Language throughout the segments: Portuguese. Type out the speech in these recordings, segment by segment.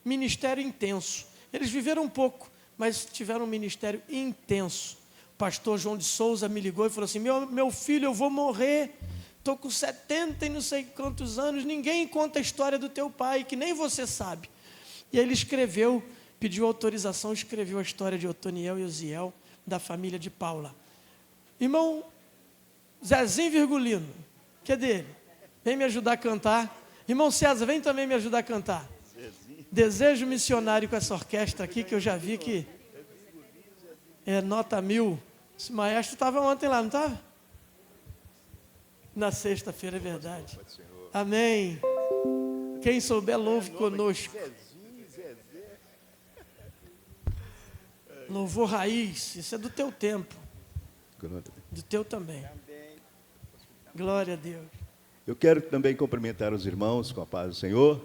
ministério intenso. Eles viveram pouco, mas tiveram um ministério intenso. O pastor João de Souza me ligou e falou assim, meu filho, eu vou morrer, estou com 70 e não sei quantos anos, ninguém conta a história do teu pai, que nem você sabe. E aí ele escreveu, pediu autorização, escreveu a história de Otoniel e Uziel, da família de Paula. Irmão Zezinho Virgulino, que é dele? Vem me ajudar a cantar. Irmão César, vem também me ajudar a cantar. Desejo missionário com essa orquestra aqui, que eu já vi que é nota 1000. Esse maestro estava ontem lá, não estava? Na sexta-feira, é verdade. Amém. Quem souber, louve conosco. Louvor raiz, isso é do teu tempo. Do teu também. Glória a Deus. Eu quero também cumprimentar os irmãos com a paz do Senhor,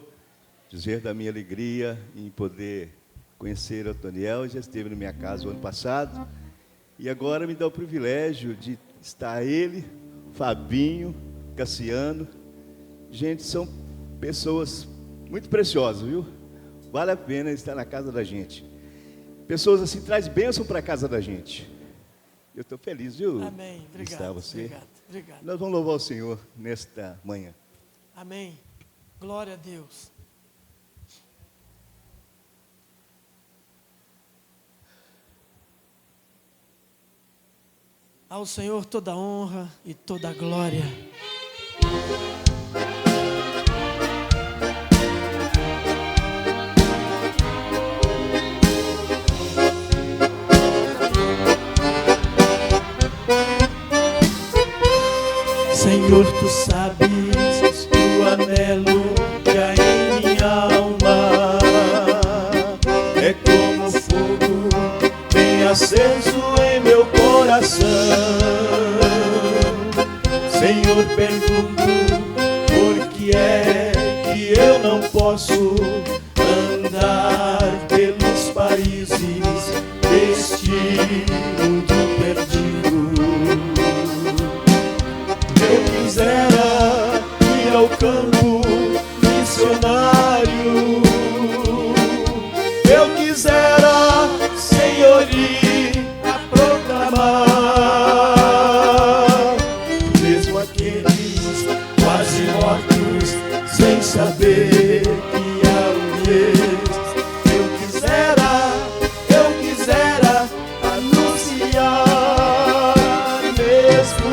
dizer da minha alegria em poder conhecer o Otoniel. Já esteve na minha casa o ano passado e agora me dá o privilégio de estar ele, Fabinho, Cassiano. Gente, são pessoas muito preciosas, viu? Vale a pena estar na casa da gente. Pessoas assim, traz bênção para a casa da gente. Eu estou feliz, viu? Amém. Obrigado. Estar você. Obrigado. Nós vamos louvar o Senhor nesta manhã. Amém. Glória a Deus. Ao Senhor toda a honra e toda a glória. Senhor, tu sabes o anelo que há em minha alma. É como fogo bem aceso em meu coração. Senhor, pergunto por que é que eu não posso andar pelos países deste mundo perdido. Eu quisera ir ao campo missionário. Eu quisera, Senhor, ir a proclamar. Mesmo aqueles quase mortos, sem saber que há um Deus. Eu quisera anunciar mesmo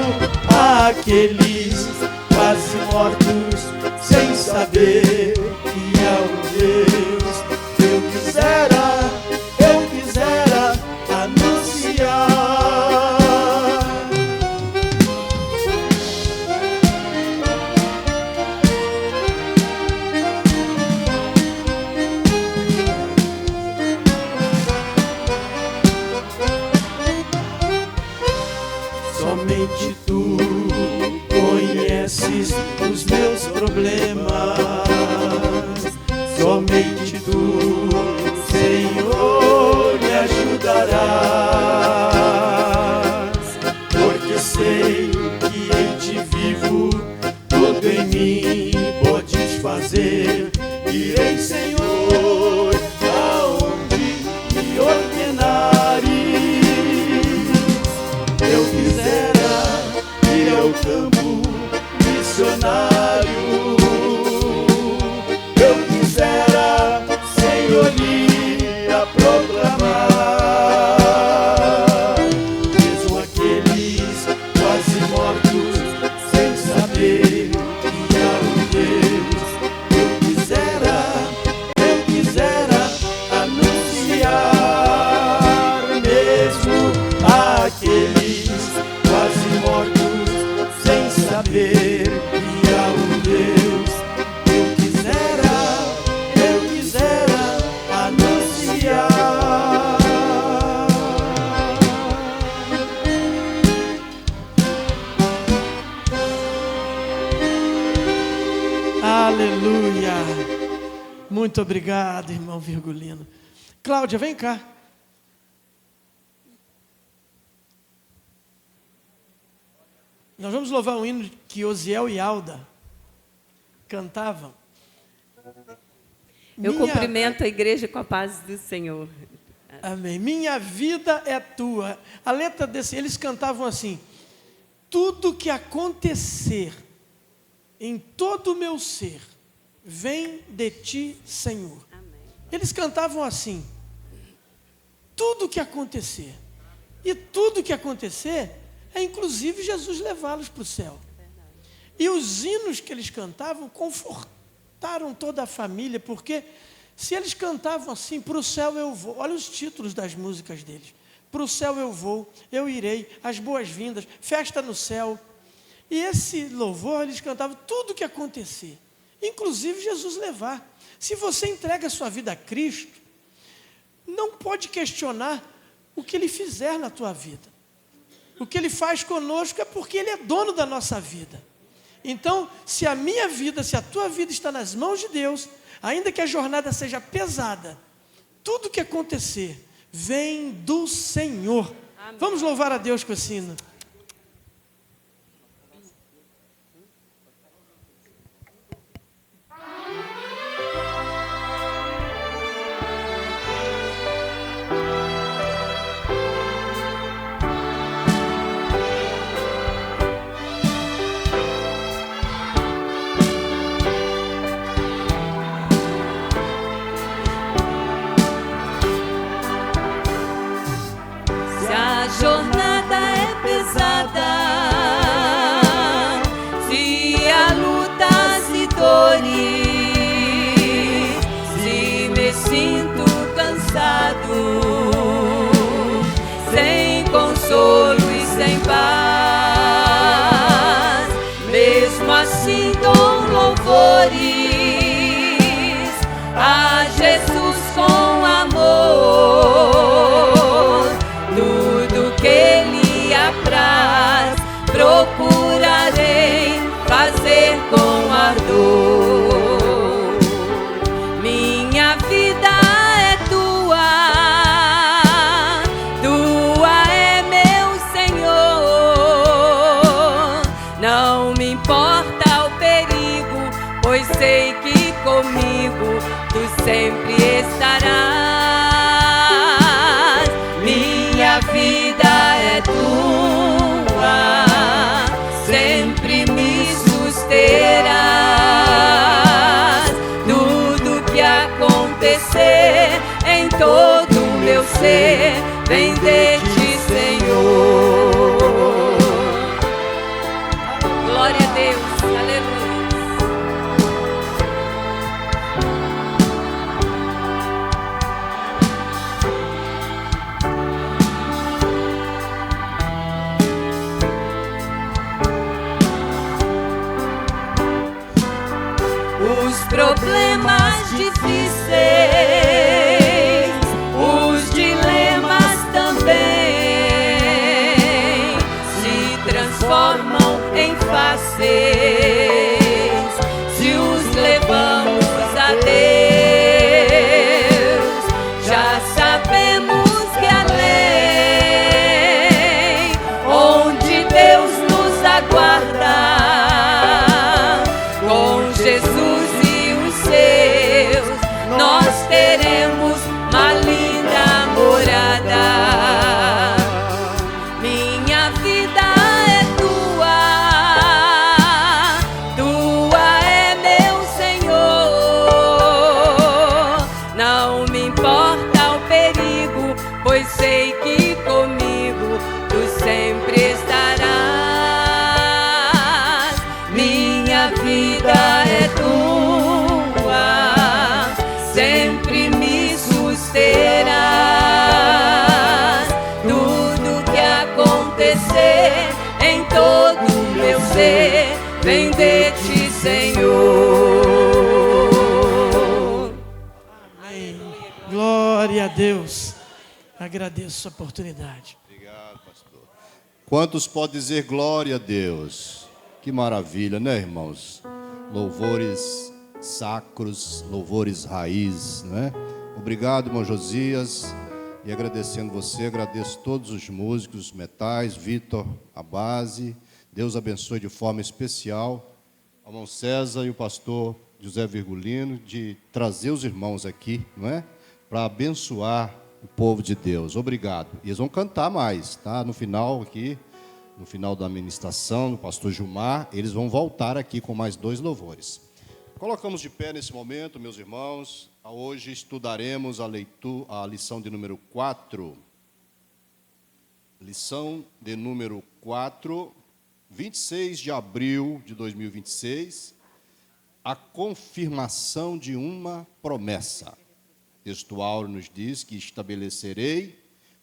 aqueles quase mortos, sem saber que há um Deus. Eu quisera anunciar. Somente tu conheces os meus problemas. Somente tu, Senhor, me ajudarás. Porque sei que em ti vivo, tudo em mim podes fazer. Irei, Senhor, aonde me ordenares. Eu quisera ir ao campo missionário. Eu quisera, Senhor, ir a proclamar. Mesmo aqueles quase mortos, sem saber que há um Deus. Eu quisera anunciar. Mesmo aqueles quase mortos, sem saber que há um Deus. Eu quisera anunciar. Aleluia. Muito obrigado, irmão Virgulino. Cláudia, vem cá. Nós vamos louvar um hino que Osiel e Alda cantavam. Eu cumprimento a igreja com a paz do Senhor. Amém. Minha vida é tua. A letra desse, eles cantavam assim: tudo que acontecer em todo o meu ser, vem de ti, Senhor. Amém. Eles cantavam assim: tudo que acontecer. E tudo que acontecer é inclusive Jesus levá-los para o céu. E os hinos que eles cantavam confortaram toda a família, porque se eles cantavam assim: para o céu eu vou, olha os títulos das músicas deles: para o céu eu vou, eu irei, as boas-vindas, festa no céu. E esse louvor eles cantavam tudo o que acontecer, inclusive Jesus levar. Se você entrega a sua vida a Cristo, não pode questionar o que Ele fizer na tua vida. O que Ele faz conosco é porque Ele é dono da nossa vida. Então, se a minha vida, se a tua vida está nas mãos de Deus, ainda que a jornada seja pesada, tudo que acontecer vem do Senhor. Amém. Vamos louvar a Deus com esse hino. Jornada é pesada, se há lutas e dores, se me sinto cansado, sem consolo e sem paz, mesmo assim dou louvores a Jesus com amor. Que Ele apraz, procurarei fazer com ardor. Minha vida é tua, tua é meu Senhor. Não me importa o perigo, pois sei que comigo tu sempre estarás. Minha vida é tua, sempre me susterás. Tudo que acontecer em todo o meu ser, vem de ti, Senhor. Glória a Deus, aleluia. Problemas difíceis, os dilemas também se transformam em fáceis se os levamos a Deus. Já sabemos que além, onde Deus nos aguarda, com Jesus nós teremos uma linda morada. Minha vida é tua, tua é meu Senhor. Não me importa o perigo, pois sei que comigo tu sempre estarás. Minha vida é tua, sempre me susterás. Tudo que acontecer em todo o meu ser, vem de ti, Senhor. Amém. Glória a Deus. Agradeço a oportunidade. Obrigado, pastor. Quantos podem dizer glória a Deus? Que maravilha, né, irmãos? Louvores sacros, louvores raiz, não é? Obrigado, irmão Josias, e agradecendo você, agradeço todos os músicos, os metais, Vitor, a base. Deus abençoe de forma especial ao irmão César e o pastor José Virgulino, de trazer os irmãos aqui, não é? Para abençoar o povo de Deus. Obrigado. E eles vão cantar mais, tá? No final aqui, no final da ministração, do pastor Gilmar, eles vão voltar aqui com mais 2 louvores. Colocamos de pé nesse momento, meus irmãos. Hoje estudaremos a lição de número 4. Lição de número 4, 26 de abril de 2026. A confirmação de uma promessa. O texto áureo nos diz que estabelecerei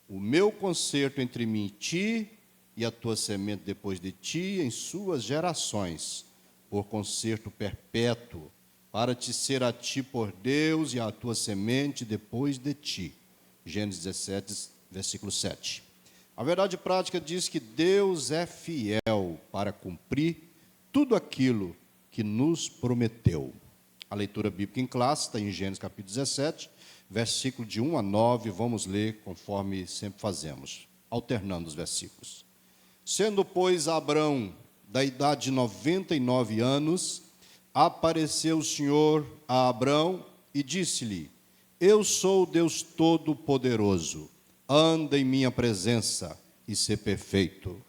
o meu concerto entre mim e ti, e a tua semente depois de ti, em suas gerações, por concerto perpétuo, para te ser a ti por Deus e a tua semente depois de ti. Gênesis 17, versículo 7. A verdade prática diz que Deus é fiel para cumprir tudo aquilo que nos prometeu. A leitura bíblica em classe está em Gênesis capítulo 17, versículo de 1 a 9, vamos ler conforme sempre fazemos, alternando os versículos. Sendo, pois, Abrão da idade de 99 anos, apareceu o Senhor a Abrão e disse-lhe: Eu sou o Deus Todo-Poderoso, anda em minha presença e ser perfeito.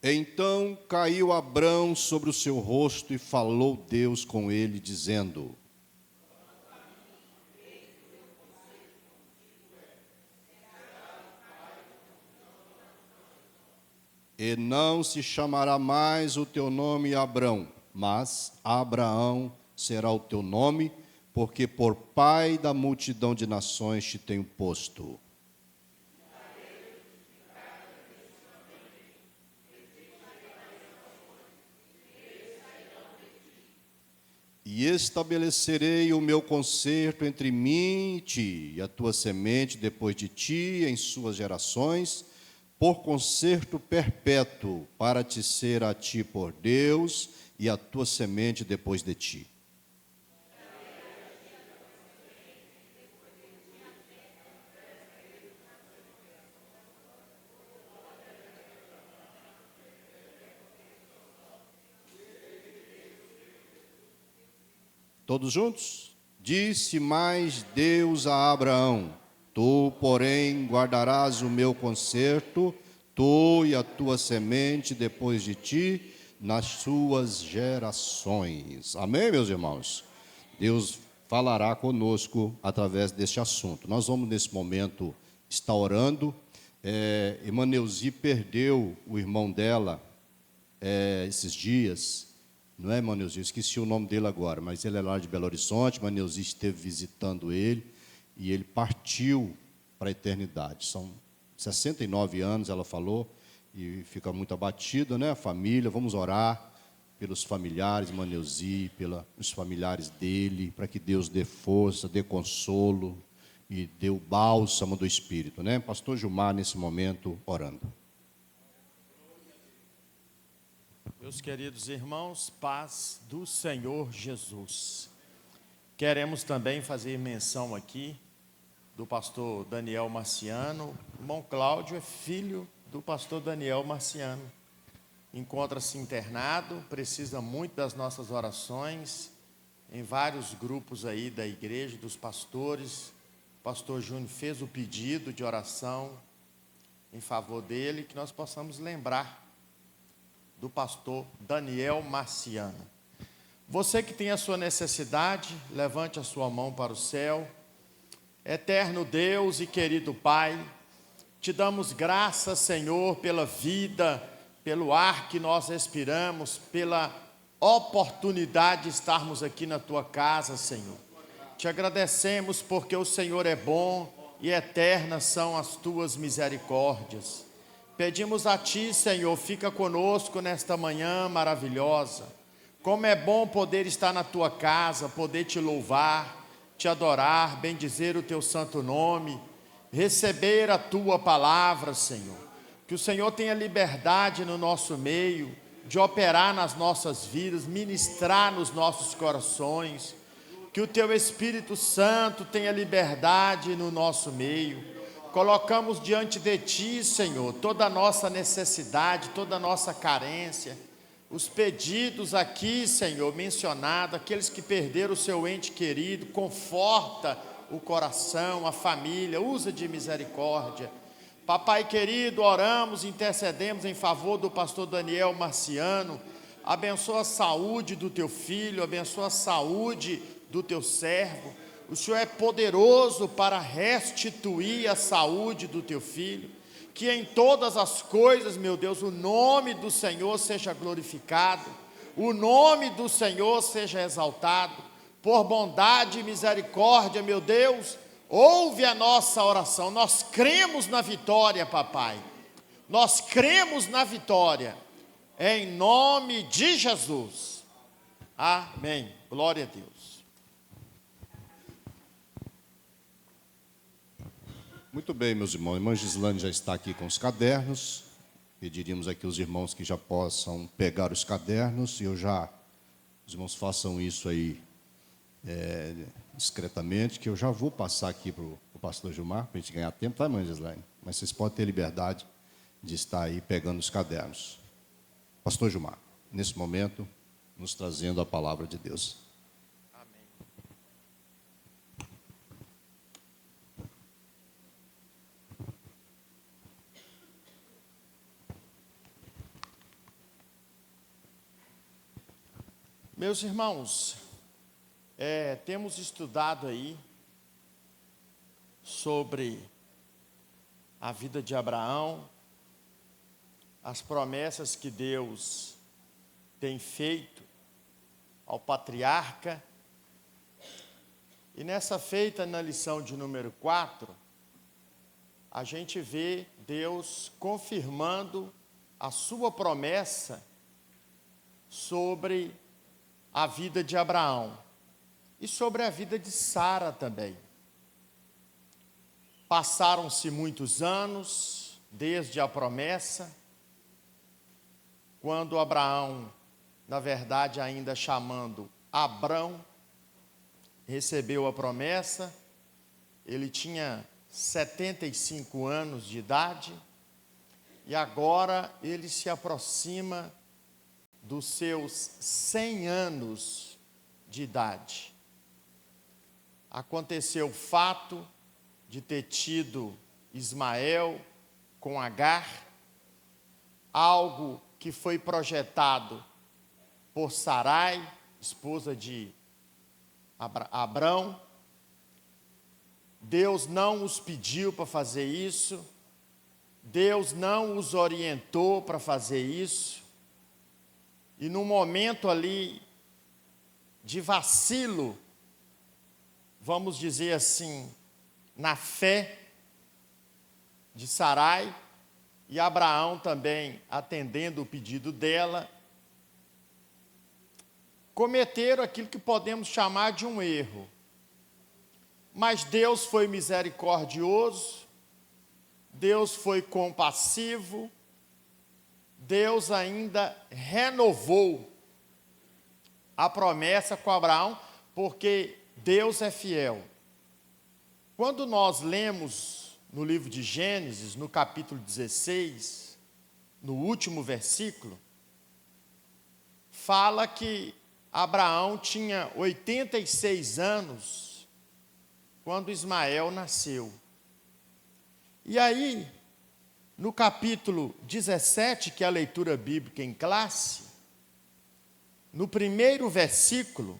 Então caiu Abrão sobre o seu rosto e falou Deus com ele, dizendo: E não se chamará mais o teu nome Abrão, mas Abraão será o teu nome, porque por pai da multidão de nações te tenho posto. E estabelecerei o meu concerto entre mim e ti, e a tua semente depois de ti, em suas gerações, por concerto perpétuo, para te ser a ti por Deus, e a tua semente depois de ti. Todos juntos? Disse mais Deus a Abraão: Tu, porém, guardarás o meu concerto, tu e a tua semente depois de ti, nas suas gerações. Amém, meus irmãos? Deus falará conosco através deste assunto. Nós vamos, nesse momento, estar orando. Emaneuzi perdeu o irmão dela esses dias. Não é, Maneuzi? Eu esqueci o nome dele agora, mas ele é lá de Belo Horizonte. Maneuzi esteve visitando ele e ele partiu para a eternidade. São 69 anos, ela falou, e fica muito abatida, né? A família, vamos orar pelos familiares, Maneuzi, pelos familiares dele, para que Deus dê força, dê consolo e dê o bálsamo do Espírito, né? Pastor Gilmar, nesse momento, orando. Meus queridos irmãos, paz do Senhor Jesus. Queremos também fazer menção aqui do pastor Daniel Marciano. O irmão Cláudio é filho do pastor Daniel Marciano. Encontra-se internado, precisa muito das nossas orações, em vários grupos aí da igreja, dos pastores. O pastor Júnior fez o pedido de oração em favor dele, que nós possamos lembrar do pastor Daniel Marciano. Você que tem a sua necessidade, levante a sua mão para o céu. Eterno Deus e querido Pai, te damos graças, Senhor, pela vida, pelo ar que nós respiramos, pela oportunidade de estarmos aqui na tua casa, Senhor. Te agradecemos porque o Senhor é bom e eternas são as tuas misericórdias. Pedimos a Ti, Senhor, fica conosco nesta manhã maravilhosa. Como é bom poder estar na Tua casa, poder Te louvar, Te adorar, bendizer o Teu santo nome, receber a Tua palavra, Senhor. Que o Senhor tenha liberdade no nosso meio, de operar nas nossas vidas, ministrar nos nossos corações. Que o Teu Espírito Santo tenha liberdade no nosso meio. colocamos diante de Ti, Senhor, toda a nossa necessidade, toda a nossa carência, os pedidos aqui, Senhor, mencionados, aqueles que perderam o seu ente querido, conforta o coração, a família, usa de misericórdia. Papai querido, oramos, intercedemos em favor do pastor Daniel Marciano, abençoa a saúde do Teu filho, abençoa a saúde do Teu servo. O Senhor é poderoso para restituir a saúde do Teu filho, que em todas as coisas, meu Deus, o nome do Senhor seja glorificado, o nome do Senhor seja exaltado, por bondade e misericórdia, meu Deus, ouve a nossa oração. Nós cremos na vitória, papai, nós cremos na vitória, em nome de Jesus, amém, glória a Deus. Muito bem, meus irmãos. A irmã Gislane já está aqui com os cadernos. Pediríamos aqui aos irmãos que já possam pegar os cadernos. E os irmãos façam isso aí discretamente, que eu já vou passar aqui para o pastor Gilmar, para a gente ganhar tempo, tá, irmã Gislane? Mas vocês podem ter liberdade de estar aí pegando os cadernos. Pastor Gilmar, nesse momento, nos trazendo a palavra de Deus. Meus irmãos, temos estudado aí sobre a vida de Abraão, as promessas que Deus tem feito ao patriarca. E nessa feita na lição de número 4, a gente vê Deus confirmando a sua promessa sobre a vida de Abraão e sobre a vida de Sara também. Passaram-se muitos anos desde a promessa, quando Abraão, na verdade ainda chamando Abrão, recebeu a promessa. Ele tinha 75 anos de idade e agora ele se aproxima dos seus 100 anos de idade. Aconteceu o fato de ter tido Ismael com Agar, algo que foi projetado por Sarai, esposa de Abrão. Deus não os pediu para fazer isso, Deus não os orientou para fazer isso. E num momento ali de vacilo, vamos dizer assim, na fé de Sarai, e Abraão também atendendo o pedido dela, cometeram aquilo que podemos chamar de um erro. Mas Deus foi misericordioso, Deus foi compassivo, Deus ainda renovou a promessa com Abraão, porque Deus é fiel. Quando nós lemos no livro de Gênesis, no capítulo 16, no último versículo, fala que Abraão tinha 86 anos quando Ismael nasceu. E aí, no capítulo 17, que é a leitura bíblica em classe, no primeiro versículo,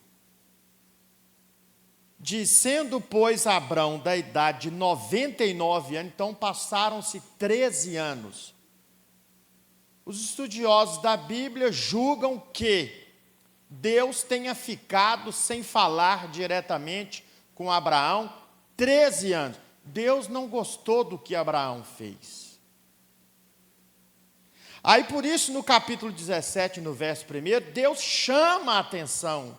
diz: sendo, pois, Abrão da idade de 99 anos, então passaram-se 13 anos. Os estudiosos da Bíblia julgam que Deus tenha ficado sem falar diretamente com Abraão 13 anos. Deus não gostou do que Abraão fez. Aí por isso no capítulo 17, no verso 1, Deus chama a atenção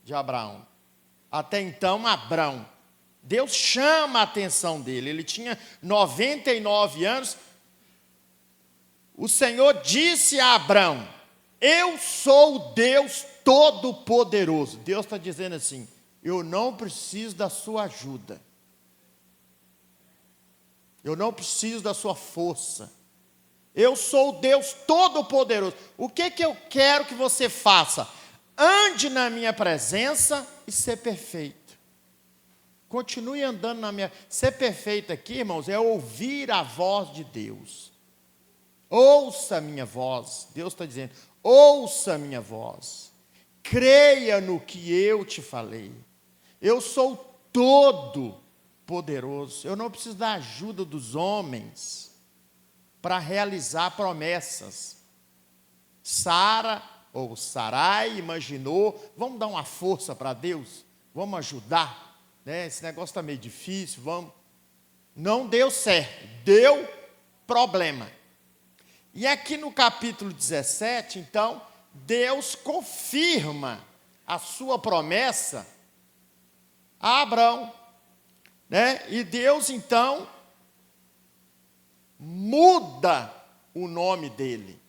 de Abraão. Até então Abrão, Deus chama a atenção dele, ele tinha 99 anos. O Senhor disse a Abrão: eu sou o Deus Todo-Poderoso. Deus está dizendo assim: eu não preciso da sua ajuda. Eu não preciso da sua força. Eu sou o Deus Todo-Poderoso. O que eu quero que você faça? Ande na minha presença e ser perfeito. Continue andando na minha... Ser perfeito aqui, irmãos, é ouvir a voz de Deus. Ouça a minha voz. Deus está dizendo, ouça a minha voz. Creia no que eu te falei. Eu sou todo poderoso. Eu não preciso da ajuda dos homens para realizar promessas. Sara ou Sarai imaginou, vamos dar uma força para Deus? Vamos ajudar? Né? Esse negócio está meio difícil, vamos. Não deu certo, deu problema. E aqui no capítulo 17, então, Deus confirma a sua promessa a Abraão, né? E Deus, então, muda o nome dele,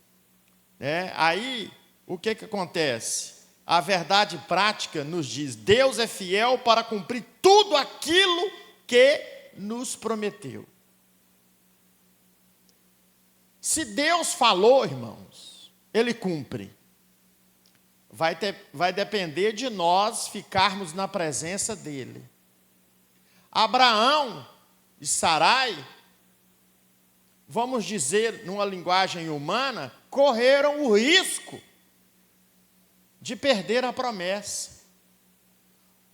né? Aí, o que acontece? A verdade prática nos diz, Deus é fiel para cumprir tudo aquilo que nos prometeu. Se Deus falou, irmãos, Ele cumpre. Vai depender de nós ficarmos na presença dEle. Abraão e Sarai, vamos dizer, numa linguagem humana, correram o risco de perder a promessa.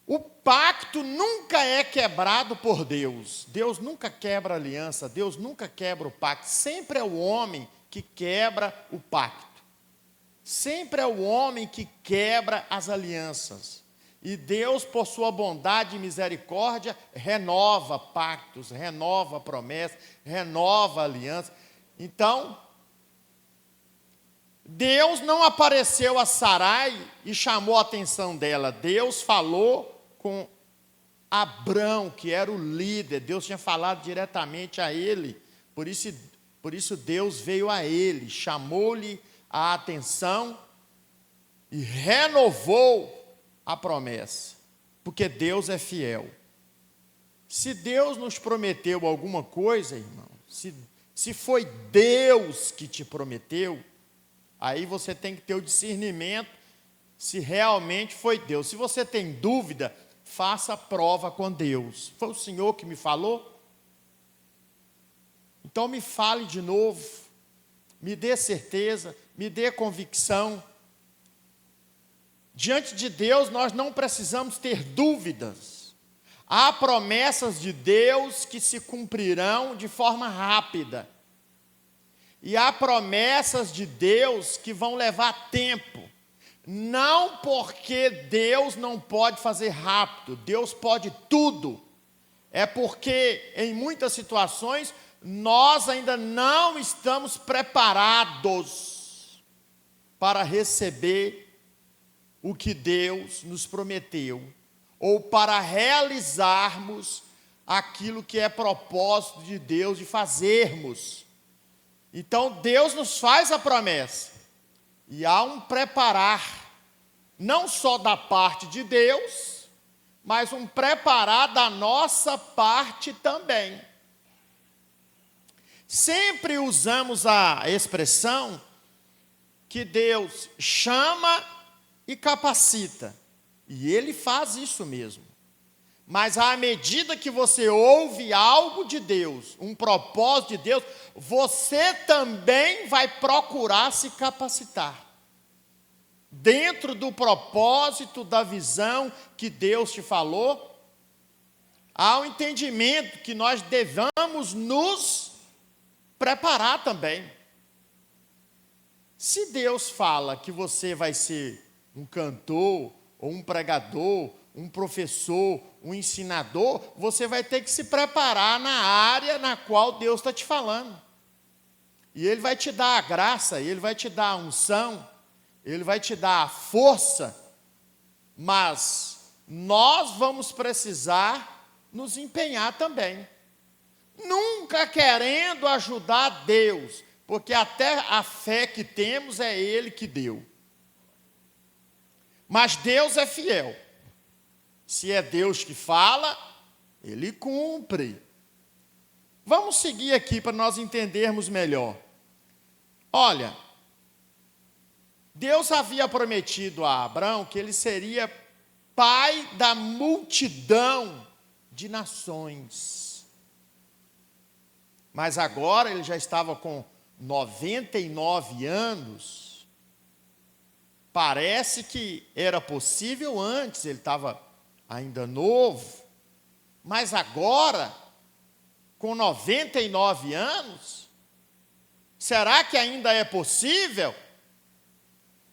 O pacto nunca é quebrado por Deus. Deus nunca quebra a aliança, Deus nunca quebra o pacto. Sempre é o homem que quebra o pacto. Sempre é o homem que quebra as alianças. E Deus, por sua bondade e misericórdia, renova pactos, renova promessas, renova aliança. Então, Deus não apareceu a Sarai e chamou a atenção dela. Deus falou com Abrão, que era o líder. Deus tinha falado diretamente a ele. Por isso Deus veio a ele, chamou-lhe a atenção e renovou a promessa. Porque Deus é fiel. Se Deus nos prometeu alguma coisa, irmão, se foi Deus que te prometeu, aí você tem que ter o discernimento se realmente foi Deus. Se você tem dúvida, faça prova com Deus. Foi o Senhor que me falou? Então me fale de novo, me dê certeza, me dê convicção. Diante de Deus nós não precisamos ter dúvidas. Há promessas de Deus que se cumprirão de forma rápida. E há promessas de Deus que vão levar tempo. Não porque Deus não pode fazer rápido, Deus pode tudo. É porque em muitas situações nós ainda não estamos preparados para receber o que Deus nos prometeu, ou para realizarmos aquilo que é propósito de Deus de fazermos. Então Deus nos faz a promessa, e há um preparar, não só da parte de Deus, mas um preparar da nossa parte também. Sempre usamos a expressão que Deus chama e capacita, e Ele faz isso mesmo. Mas à medida que você ouve algo de Deus, um propósito de Deus, você também vai procurar se capacitar. Dentro do propósito, da visão que Deus te falou, há um entendimento que nós devamos nos preparar também. Se Deus fala que você vai ser um cantor, ou um pregador, um professor, um ensinador, você vai ter que se preparar na área na qual Deus está te falando. E Ele vai te dar a graça, Ele vai te dar a unção, Ele vai te dar a força, mas nós vamos precisar nos empenhar também. Nunca querendo ajudar Deus, porque até a fé que temos é Ele que deu. Mas Deus é fiel. Se é Deus que fala, Ele cumpre. Vamos seguir aqui para nós entendermos melhor. Olha, Deus havia prometido a Abraão que ele seria pai da multidão de nações. Mas agora ele já estava com 99 anos. Parece que era possível antes, ele estava ainda novo. Mas agora, com 99 anos, será que ainda é possível?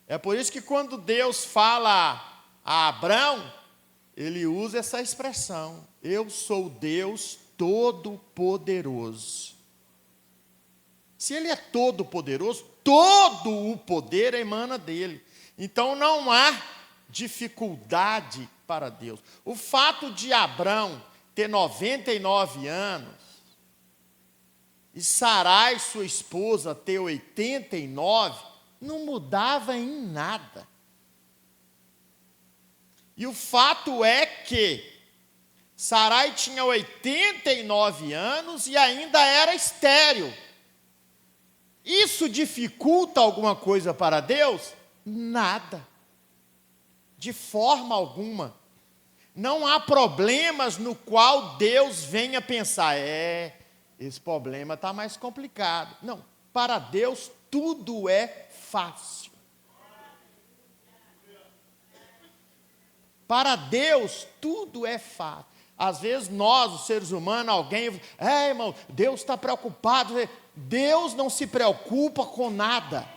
É por isso que quando Deus fala a Abraão, ele usa essa expressão: eu sou Deus Todo-Poderoso. Se ele é todo-poderoso, todo o poder emana dele. Então não há dificuldade para Deus. O fato de Abraão ter 99 anos e Sarai, sua esposa, ter 89, não mudava em nada. E o fato é que Sarai tinha 89 anos e ainda era estéril. Isso dificulta alguma coisa para Deus? Nada. De forma alguma. Não há problemas no qual Deus venha pensar, esse problema está mais complicado. Não, para Deus tudo é fácil. Para Deus tudo é fácil. Às vezes nós, os seres humanos, alguém, irmão, Deus está preocupado. Deus não se preocupa com nada.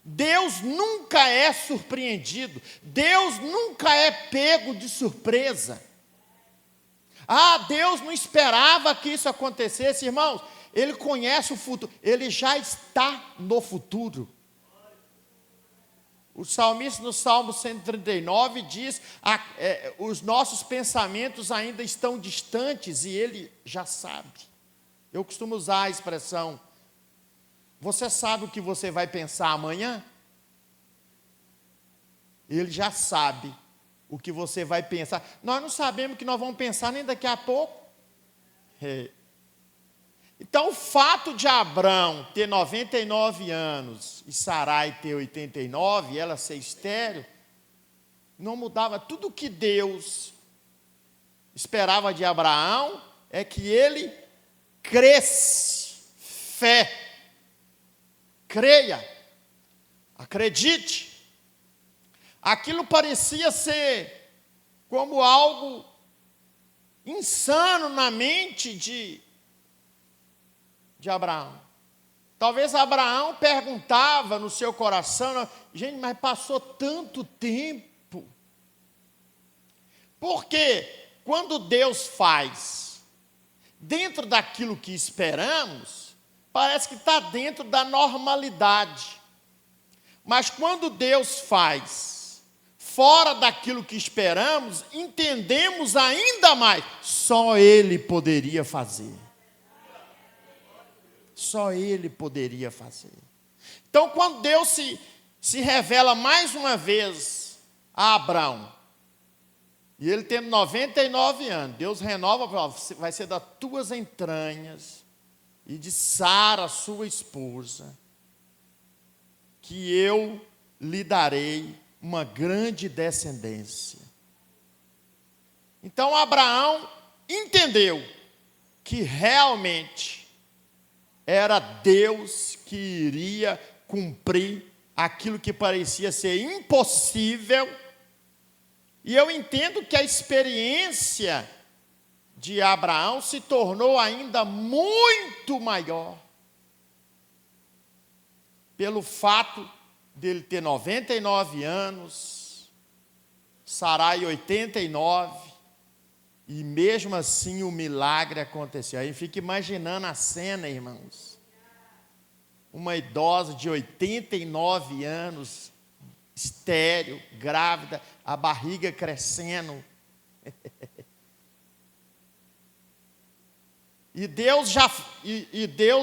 Deus nunca é surpreendido. Deus nunca é pego de surpresa. Deus não esperava que isso acontecesse. Irmãos, Ele conhece o futuro. Ele já está no futuro. O salmista no Salmo 139 diz, os nossos pensamentos ainda estão distantes e Ele já sabe. Eu costumo usar a expressão, você sabe o que você vai pensar amanhã? Ele já sabe o que você vai pensar. Nós não sabemos o que nós vamos pensar nem daqui a pouco. Então, o fato de Abraão ter 99 anos e Sarai ter 89, ela ser estéril, não mudava. Tudo que Deus esperava de Abraão é que ele cresce, fé, creia, acredite. Aquilo parecia ser como algo insano na mente de Abraão. Talvez Abraão perguntava no seu coração, gente, mas passou tanto tempo. Porque quando Deus faz dentro daquilo que esperamos, parece que está dentro da normalidade. Mas quando Deus faz fora daquilo que esperamos, entendemos ainda mais. Só Ele poderia fazer. Só Ele poderia fazer. Então, quando Deus se revela mais uma vez a Abraão, e ele tendo 99 anos, Deus renova, vai ser das tuas entranhas, e de Sara, sua esposa, que eu lhe darei uma grande descendência. Então, Abraão entendeu que realmente era Deus que iria cumprir aquilo que parecia ser impossível. E eu entendo que a experiência de Abraão se tornou ainda muito maior pelo fato dele ter 99 anos, Sarai 89, e mesmo assim o milagre aconteceu. Aí fica imaginando a cena, irmãos. Uma idosa de 89 anos, estéril, grávida, a barriga crescendo. E Deus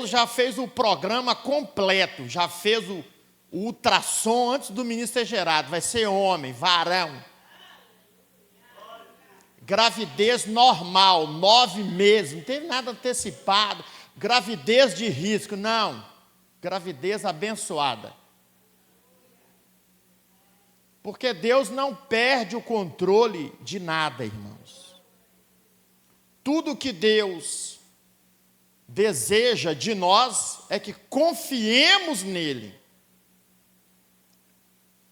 já fez o programa completo, já fez o ultrassom antes do menino ser gerado. Vai ser homem, varão. gravidez normal, 9 meses, não teve nada antecipado, gravidez de risco, não, gravidez abençoada. Porque Deus não perde o controle de nada, irmãos. Tudo que Deus deseja de nós é que confiemos nele.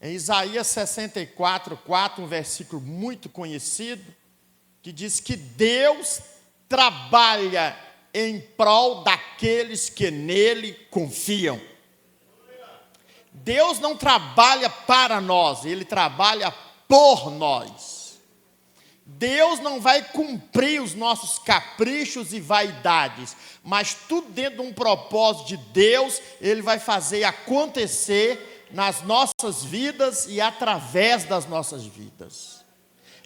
Em Isaías 64:4, um versículo muito conhecido, que diz que Deus trabalha em prol daqueles que nele confiam. Deus não trabalha para nós, Ele trabalha por nós. Deus não vai cumprir os nossos caprichos e vaidades, mas tudo dentro de um propósito de Deus, Ele vai fazer acontecer nas nossas vidas e através das nossas vidas.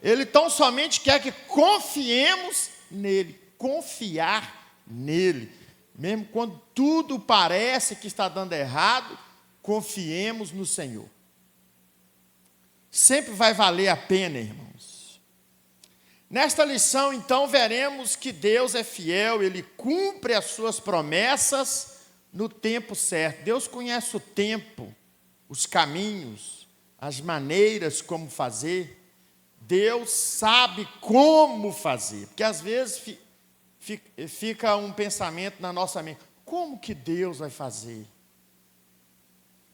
Ele tão somente quer que confiemos nele, confiar nele. Mesmo quando tudo parece que está dando errado, confiemos no Senhor. Sempre vai valer a pena, irmãos. Nesta lição, então, veremos que Deus é fiel, Ele cumpre as suas promessas no tempo certo. Deus conhece o tempo, os caminhos, as maneiras como fazer. Deus sabe como fazer, porque às vezes fica um pensamento na nossa mente: como que Deus vai fazer?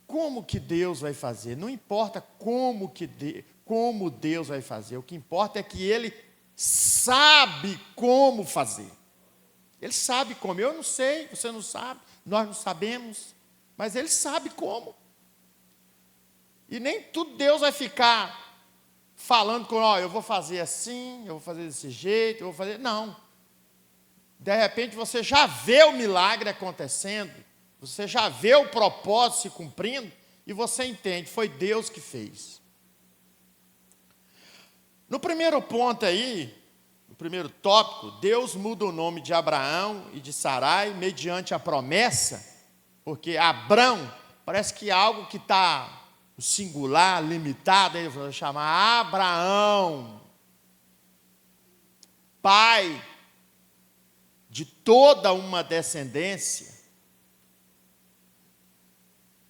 Como que Deus vai fazer? Não importa como Deus vai fazer, o que importa é que Ele sabe como fazer. Ele sabe como. Eu não sei, você não sabe, nós não sabemos, mas Ele sabe como. E nem tudo Deus vai ficar falando com, eu vou fazer assim, eu vou fazer desse jeito, eu vou fazer... Não. De repente você já vê o milagre acontecendo, você já vê o propósito se cumprindo, e você entende, foi Deus que fez. No primeiro ponto aí, no primeiro tópico, Deus muda o nome de Abraão e de Sarai mediante a promessa, porque Abrão parece que é algo que está singular, limitado, ele vai chamar Abraão, pai de toda uma descendência.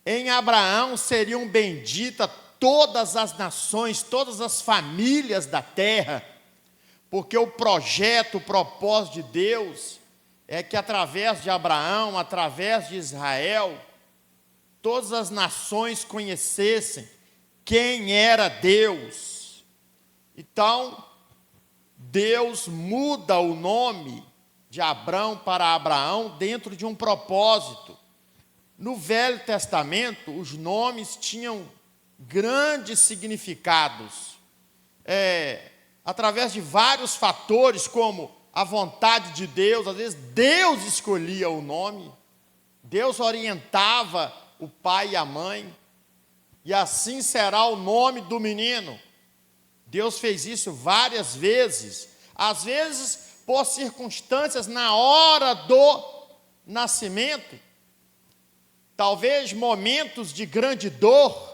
Em Abraão seriam benditas todas as nações, todas as famílias da terra, porque o projeto, o propósito de Deus é que através de Abraão, através de Israel, todas as nações conhecessem quem era Deus. Então, Deus muda o nome de Abrão para Abraão dentro de um propósito. No Velho Testamento, os nomes tinham grandes significados, através de vários fatores, como a vontade de Deus. Às vezes Deus escolhia o nome, Deus orientava o pai e a mãe, e assim será o nome do menino. Deus fez isso várias vezes, às vezes por circunstâncias na hora do nascimento, talvez momentos de grande dor,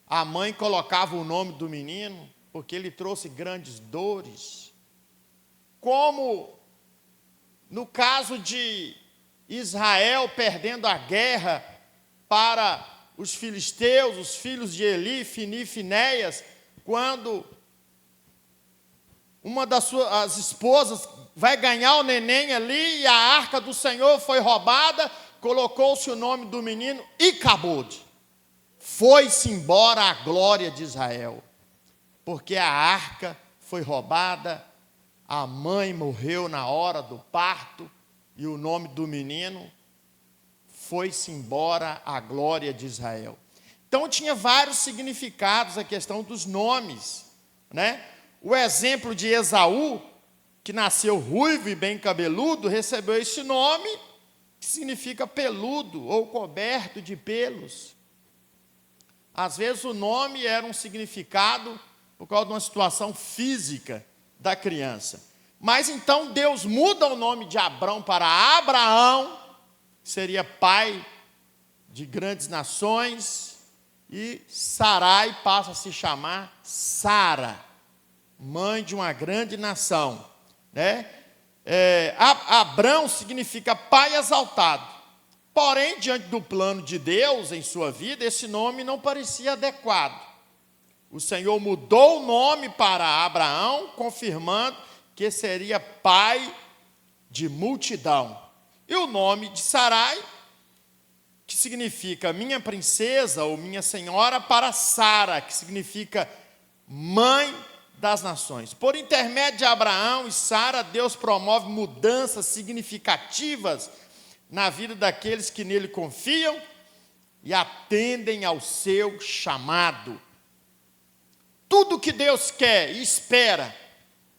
a mãe colocava o nome do menino, porque ele trouxe grandes dores. Como no caso de Israel perdendo a guerra para os filisteus, os filhos de Eli, Fini e Finéias, quando uma das suas esposas vai ganhar o neném ali, e a arca do Senhor foi roubada, colocou-se o nome do menino Icabode. Foi-se embora a glória de Israel, porque a arca foi roubada, a mãe morreu na hora do parto, e o nome do menino foi-se embora a glória de Israel. Então tinha vários significados a questão dos nomes, né? O exemplo de Esaú, que nasceu ruivo e bem cabeludo, recebeu esse nome, que significa peludo ou coberto de pelos. Às vezes o nome era um significado por causa de uma situação física da criança. Mas então Deus muda o nome de Abrão para Abraão, que seria pai de grandes nações, e Sarai passa a se chamar Sara. mãe de uma grande nação, né? Abrão significa pai exaltado. Porém, diante do plano de Deus em sua vida, esse nome não parecia adequado. O Senhor mudou o nome para Abraão, confirmando que seria pai de multidão. E o nome de Sarai, que significa minha princesa ou minha senhora, para Sara, que significa mãe das nações. Por intermédio de Abraão e Sara, Deus promove mudanças significativas na vida daqueles que nele confiam e atendem ao seu chamado. Tudo que Deus quer e espera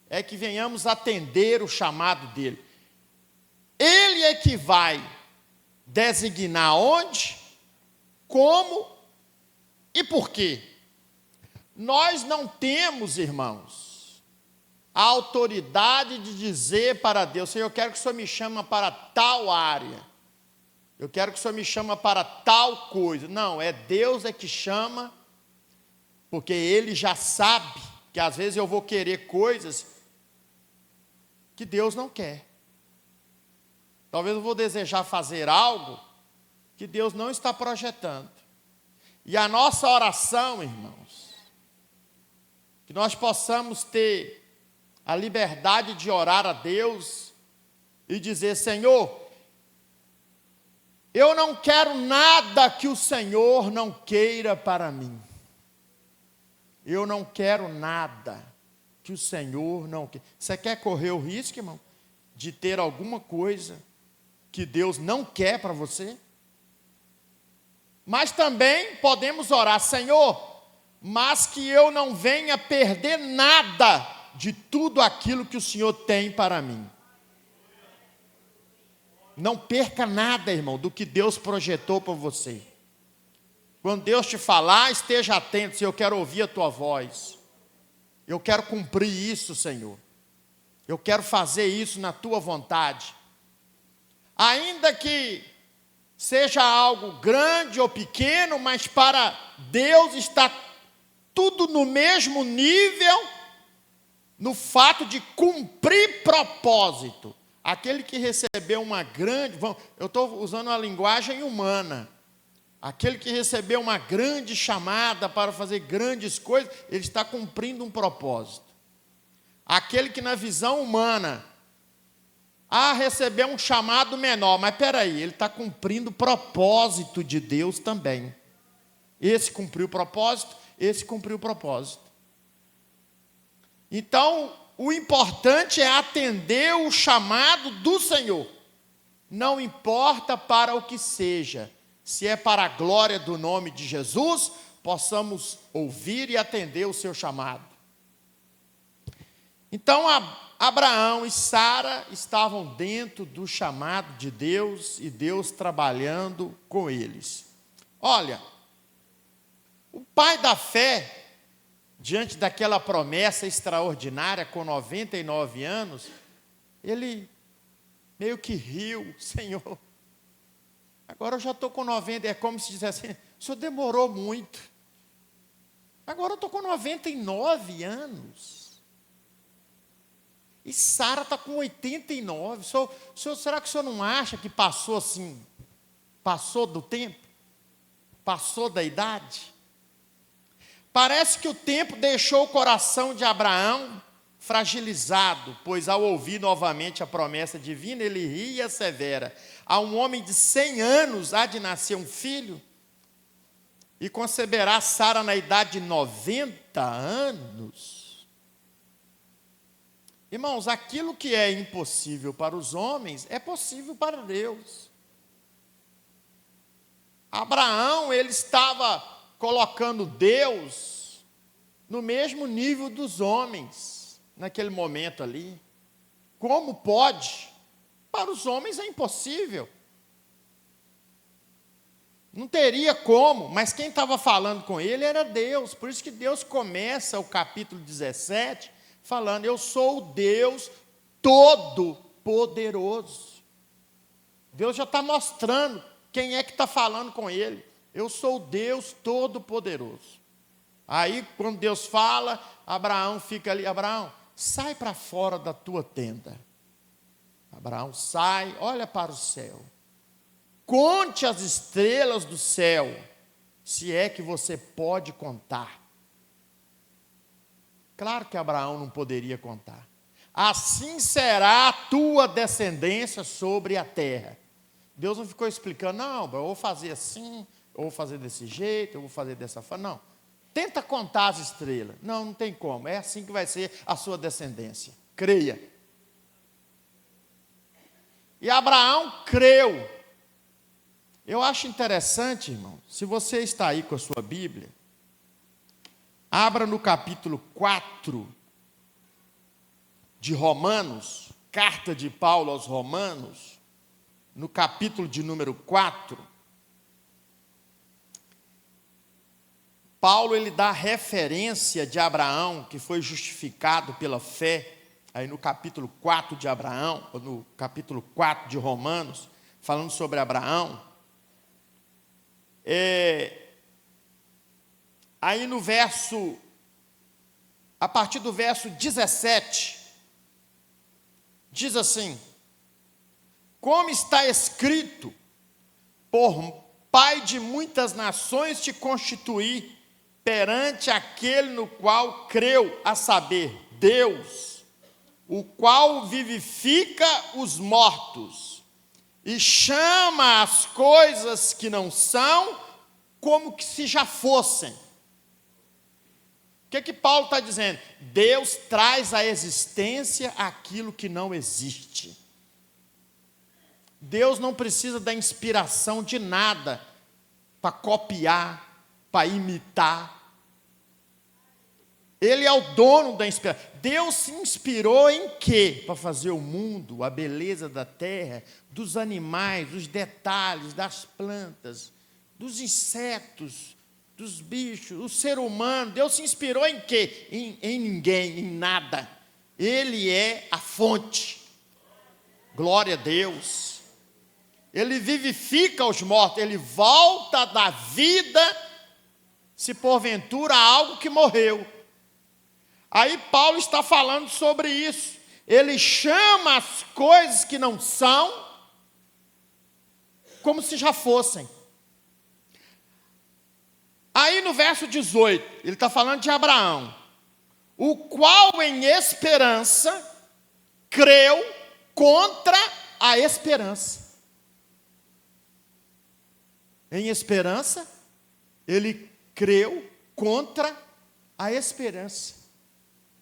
é que venhamos atender o chamado dele. Ele é que vai designar onde, como e por quê. Nós não temos, irmãos, a autoridade de dizer para Deus: Senhor, eu quero que o Senhor me chame para tal área, eu quero que o Senhor me chame para tal coisa. Não, é Deus que chama, porque Ele já sabe que às vezes eu vou querer coisas que Deus não quer. Talvez eu vou desejar fazer algo que Deus não está projetando. E a nossa oração, irmãos, que nós possamos ter a liberdade de orar a Deus e dizer: Senhor, eu não quero nada que o Senhor não queira para mim. Eu não quero nada que o Senhor não queira. Você quer correr o risco, irmão, de ter alguma coisa que Deus não quer para você? Mas também podemos orar: Senhor, mas que eu não venha perder nada de tudo aquilo que o Senhor tem para mim. Não perca nada, irmão, do que Deus projetou para você. Quando Deus te falar, esteja atento: se eu quero ouvir a tua voz, eu quero cumprir isso, Senhor, eu quero fazer isso na tua vontade. Ainda que seja algo grande ou pequeno, mas para Deus está tudo no mesmo nível, no fato de cumprir propósito. Aquele que recebeu uma grande, eu estou usando uma linguagem humana, aquele que recebeu uma grande chamada para fazer grandes coisas, ele está cumprindo um propósito. Aquele que na visão humana, recebeu um chamado menor, mas espera aí, ele está cumprindo o propósito de Deus também. Esse cumpriu o propósito, esse cumpriu o propósito. Então, o importante é atender o chamado do Senhor. Não importa para o que seja, se é para a glória do nome de Jesus, possamos ouvir e atender o seu chamado. Então, Abraão e Sara estavam dentro do chamado de Deus e Deus trabalhando com eles. Olha, o pai da fé, diante daquela promessa extraordinária com 99 anos, ele meio que riu: Senhor, agora eu já estou com 90, é como se dissesse assim: o senhor demorou muito, agora eu estou com 99 anos. E Sara está com 89. Será que o senhor não acha que passou assim, passou do tempo? Passou da idade? Parece que o tempo deixou o coração de Abraão fragilizado, pois ao ouvir novamente a promessa divina, ele ri e assevera: a um homem de 100 anos há de nascer um filho, e conceberá Sara na idade de 90 anos. Irmãos, aquilo que é impossível para os homens é possível para Deus. Abraão, ele estava colocando Deus no mesmo nível dos homens, naquele momento ali. Como pode? Para os homens é impossível. Não teria como, mas quem estava falando com ele era Deus. Por isso que Deus começa o capítulo 17 falando: eu sou o Deus Todo-Poderoso. Deus já está mostrando quem é que está falando com ele. Eu sou o Deus Todo-Poderoso. Aí, quando Deus fala, Abraão fica ali. Abraão, sai para fora da tua tenda. Abraão sai, olha para o céu. Conte as estrelas do céu, se é que você pode contar. Claro que Abraão não poderia contar. Assim será a tua descendência sobre a terra. Deus não ficou explicando, não, eu vou fazer assim, eu vou fazer desse jeito, eu vou fazer dessa forma. Não, tenta contar as estrelas. Não, não tem como, é assim que vai ser a sua descendência. Creia. E Abraão creu. Eu acho interessante, irmão, se você está aí com a sua Bíblia, abra no capítulo 4 de Romanos, carta de Paulo aos Romanos, no capítulo de número 4, Paulo ele dá referência de Abraão, que foi justificado pela fé, aí no capítulo 4 de Abraão, ou no capítulo 4 de Romanos, falando sobre Abraão. Aí no verso, a partir do verso 17, diz assim: como está escrito, por pai de muitas nações te constituí perante aquele no qual creu, a saber, Deus, o qual vivifica os mortos e chama as coisas que não são como que se já fossem. O que Paulo está dizendo? Deus traz à existência aquilo que não existe. Deus não precisa da inspiração de nada para copiar, para imitar. Ele é o dono da inspiração. Deus se inspirou em quê? Para fazer o mundo, a beleza da terra, dos animais, dos detalhes, das plantas, dos insetos, dos bichos, o ser humano. Deus se inspirou em quê? Em ninguém, em nada. Ele é a fonte. Glória a Deus. Ele vivifica os mortos, ele volta da vida, se porventura há algo que morreu. Aí Paulo está falando sobre isso. Ele chama as coisas que não são como se já fossem. Aí no verso 18, ele está falando de Abraão, o qual em esperança creu contra a esperança. Em esperança, ele creu contra a esperança.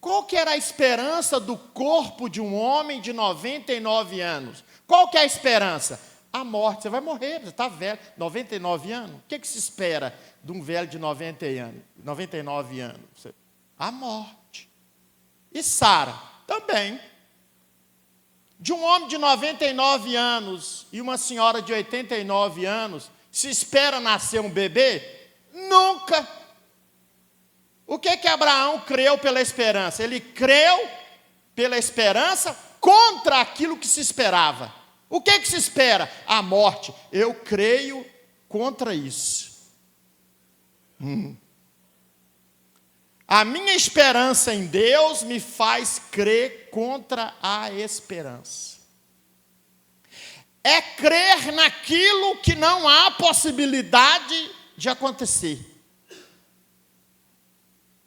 Qual que era a esperança do corpo de um homem de 99 anos? Qual que é a esperança? A morte. Você vai morrer, você está velho, 99 anos. O que se espera de um velho de 99 anos? A morte. E Sara também. De um homem de 99 anos e uma senhora de 89 anos, se espera nascer um bebê? Nunca. O que Abraão creu pela esperança? Ele creu pela esperança contra aquilo que se esperava. O que se espera? A morte. Eu creio contra isso. A minha esperança em Deus me faz crer contra a esperança. É crer naquilo que não há possibilidade de acontecer.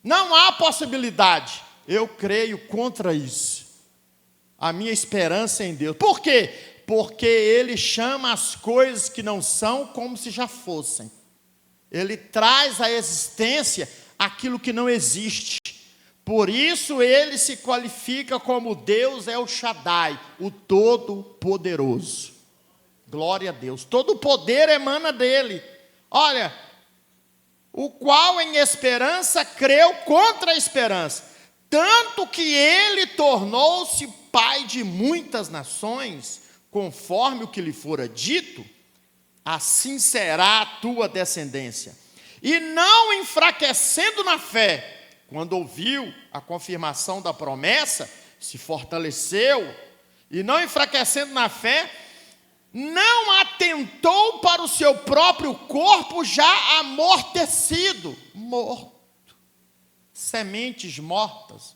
Não há possibilidade. Eu creio contra isso. A minha esperança em Deus. Por quê? Porque Ele chama as coisas que não são como se já fossem. Ele traz à existência aquilo que não existe. Por isso Ele se qualifica como Deus El Shaddai, o Todo-Poderoso. Glória a Deus. Todo o poder emana dEle. Olha, o qual em esperança creu contra a esperança, tanto que ele tornou-se pai de muitas nações, conforme o que lhe fora dito, assim será a tua descendência. E não enfraquecendo na fé, quando ouviu a confirmação da promessa, se fortaleceu, e não enfraquecendo na fé, não atentou para o seu próprio corpo já amortecido, morto. sementes mortas,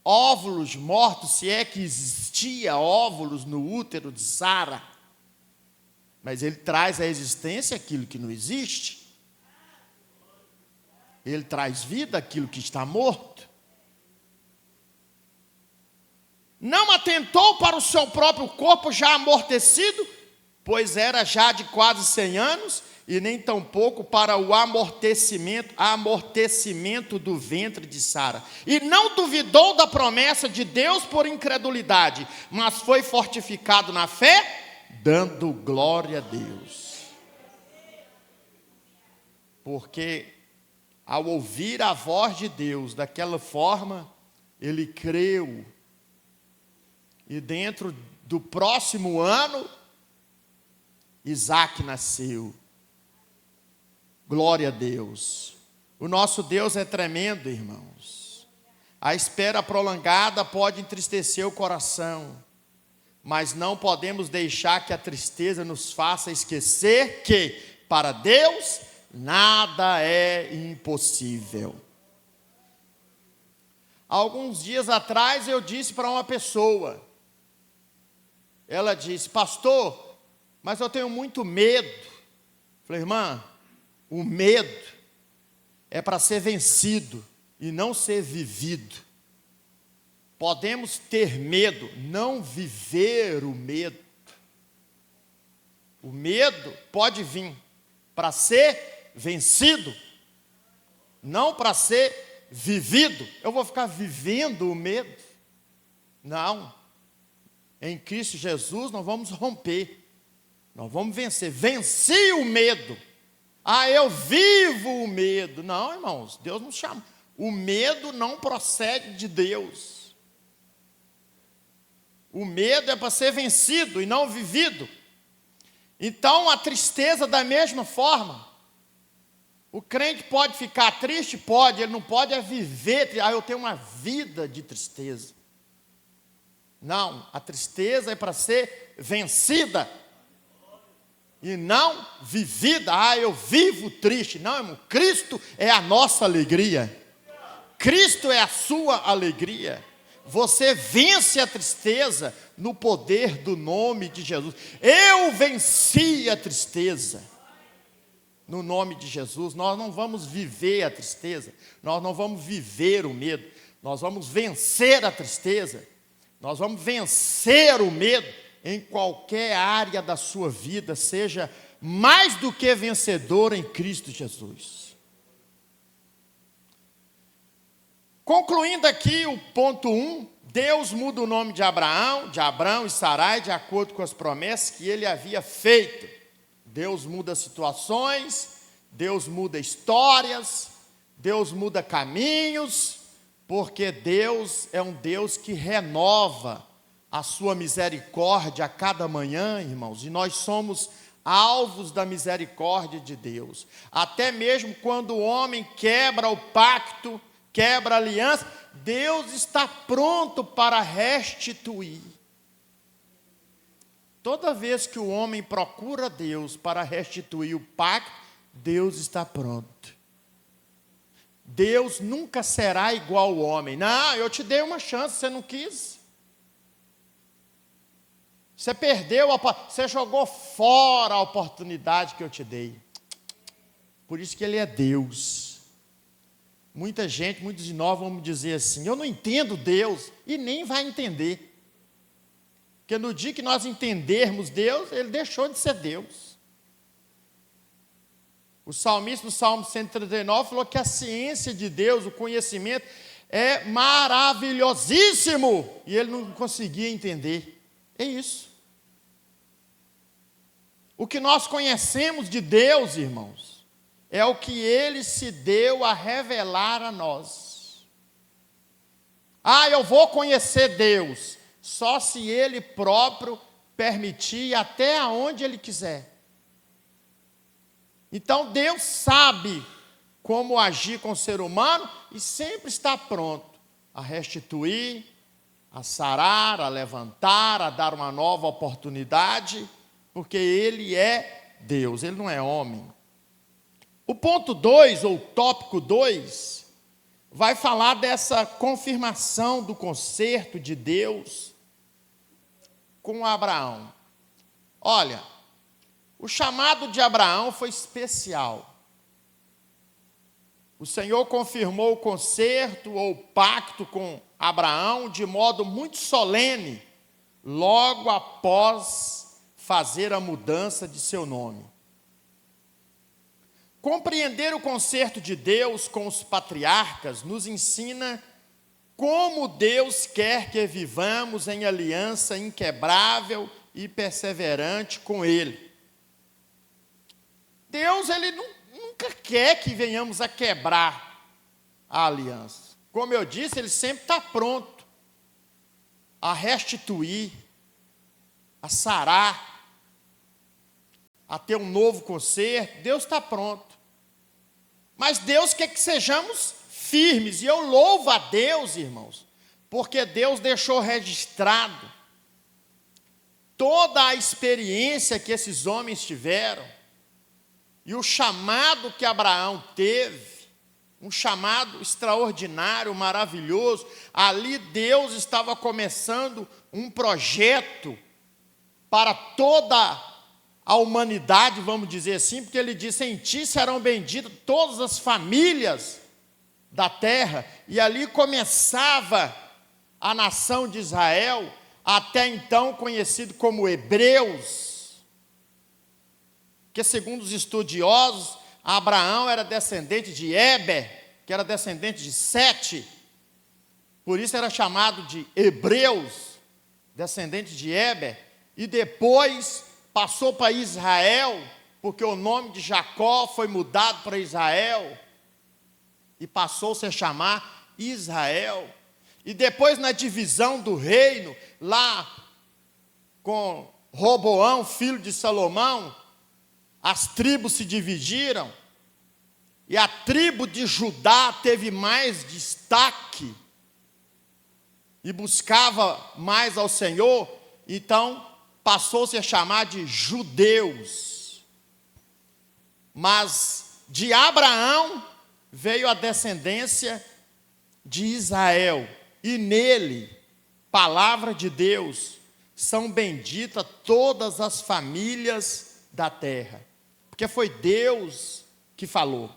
óvulos mortos, se é que existia óvulos no útero de Sara. Mas ele traz à existência aquilo que não existe. Ele traz vida àquilo que está morto. Não atentou para o seu próprio corpo já amortecido, pois era já de quase 100 anos, e nem tampouco para o amortecimento do ventre de Sara. E não duvidou da promessa de Deus por incredulidade, mas foi fortificado na fé, dando glória a Deus. Porque ao ouvir a voz de Deus daquela forma, ele creu. E dentro do próximo ano, Isaac nasceu. Glória a Deus. O nosso Deus é tremendo, irmãos. A espera prolongada pode entristecer o coração, mas não podemos deixar que a tristeza nos faça esquecer que, para Deus, nada é impossível. Alguns dias atrás eu disse para uma pessoa, ela disse: pastor, mas eu tenho muito medo. Falei: irmã, o medo é para ser vencido e não ser vivido. Podemos ter medo, não viver o medo. O medo pode vir para ser vencido, não para ser vivido. Eu vou ficar vivendo o medo? Não. Em Cristo Jesus nós vamos romper, nós vamos vencer. Venci o medo. Ah, eu vivo o medo. Não, irmãos, Deus nos chama. O medo não procede de Deus. O medo é para ser vencido e não vivido. Então, a tristeza da mesma forma. O crente pode ficar triste? Pode. Ele não pode viver. Ah, eu tenho uma vida de tristeza. Não, a tristeza é para ser vencida e não vivida. Ah, eu vivo triste. Não, irmão, Cristo é a nossa alegria. Cristo é a sua alegria. Você vence a tristeza no poder do nome de Jesus. Eu venci a tristeza no nome de Jesus. Nós não vamos viver a tristeza, nós não vamos viver o medo, nós vamos vencer a tristeza, nós vamos vencer o medo em qualquer área da sua vida. Seja mais do que vencedor em Cristo Jesus. Concluindo aqui o ponto 1, Deus muda o nome de Abraão e Sarai de acordo com as promessas que ele havia feito. Deus muda situações, Deus muda histórias, Deus muda caminhos, porque Deus é um Deus que renova a sua misericórdia a cada manhã, irmãos, e nós somos alvos da misericórdia de Deus. Até mesmo quando o homem quebra o pacto, quebra a aliança, Deus está pronto para restituir. Toda vez que o homem procura Deus para restituir o pacto, Deus está pronto. Deus nunca será igual ao homem. Não, eu te dei uma chance, você não quis. Você perdeu, você jogou fora a oportunidade que eu te dei. Por isso que Ele é Deus. Muita gente, muitos de nós vão dizer assim: eu não entendo Deus, e nem vai entender. Porque no dia que nós entendermos Deus, Ele deixou de ser Deus. O salmista, no Salmo 139, falou que a ciência de Deus, o conhecimento, é maravilhosíssimo, e ele não conseguia entender. É isso. O que nós conhecemos de Deus, irmãos, é o que Ele se deu a revelar a nós. Ah, eu vou conhecer Deus só se Ele próprio permitir, até aonde Ele quiser. Então Deus sabe como agir com o ser humano e sempre está pronto a restituir, a sarar, a levantar, a dar uma nova oportunidade, porque Ele é Deus, Ele não é homem. O ponto 2, ou tópico 2, vai falar dessa confirmação do concerto de Deus com Abraão. Olha, o chamado de Abraão foi especial. O Senhor confirmou o concerto ou pacto com Abraão de modo muito solene, logo após fazer a mudança de seu nome. Compreender o concerto de Deus com os patriarcas nos ensina como Deus quer que vivamos em aliança inquebrável e perseverante com Ele. Deus, Ele nunca quer que venhamos a quebrar a aliança. Como eu disse, Ele sempre está pronto a restituir, a sarar, a ter um novo concerto. Deus está pronto. Mas Deus quer que sejamos firmes. E eu louvo a Deus, irmãos, porque Deus deixou registrado toda a experiência que esses homens tiveram e o chamado que Abraão teve, um chamado extraordinário, maravilhoso. Ali Deus estava começando um projeto para toda a humanidade, vamos dizer assim, porque ele disse: em ti serão benditas todas as famílias da terra. E ali começava a nação de Israel, até então conhecido como hebreus, que segundo os estudiosos, Abraão era descendente de Éber, que era descendente de Sete, por isso era chamado de hebreus, descendente de Éber, e depois passou para Israel, porque o nome de Jacó foi mudado para Israel, e passou-se a chamar Israel. E depois, na divisão do reino, lá com Roboão, filho de Salomão, as tribos se dividiram, e a tribo de Judá teve mais destaque, e buscava mais ao Senhor, então passou-se a chamar de judeus. Mas de Abraão veio a descendência de Israel, e nele, palavra de Deus, são benditas todas as famílias da terra, porque foi Deus que falou.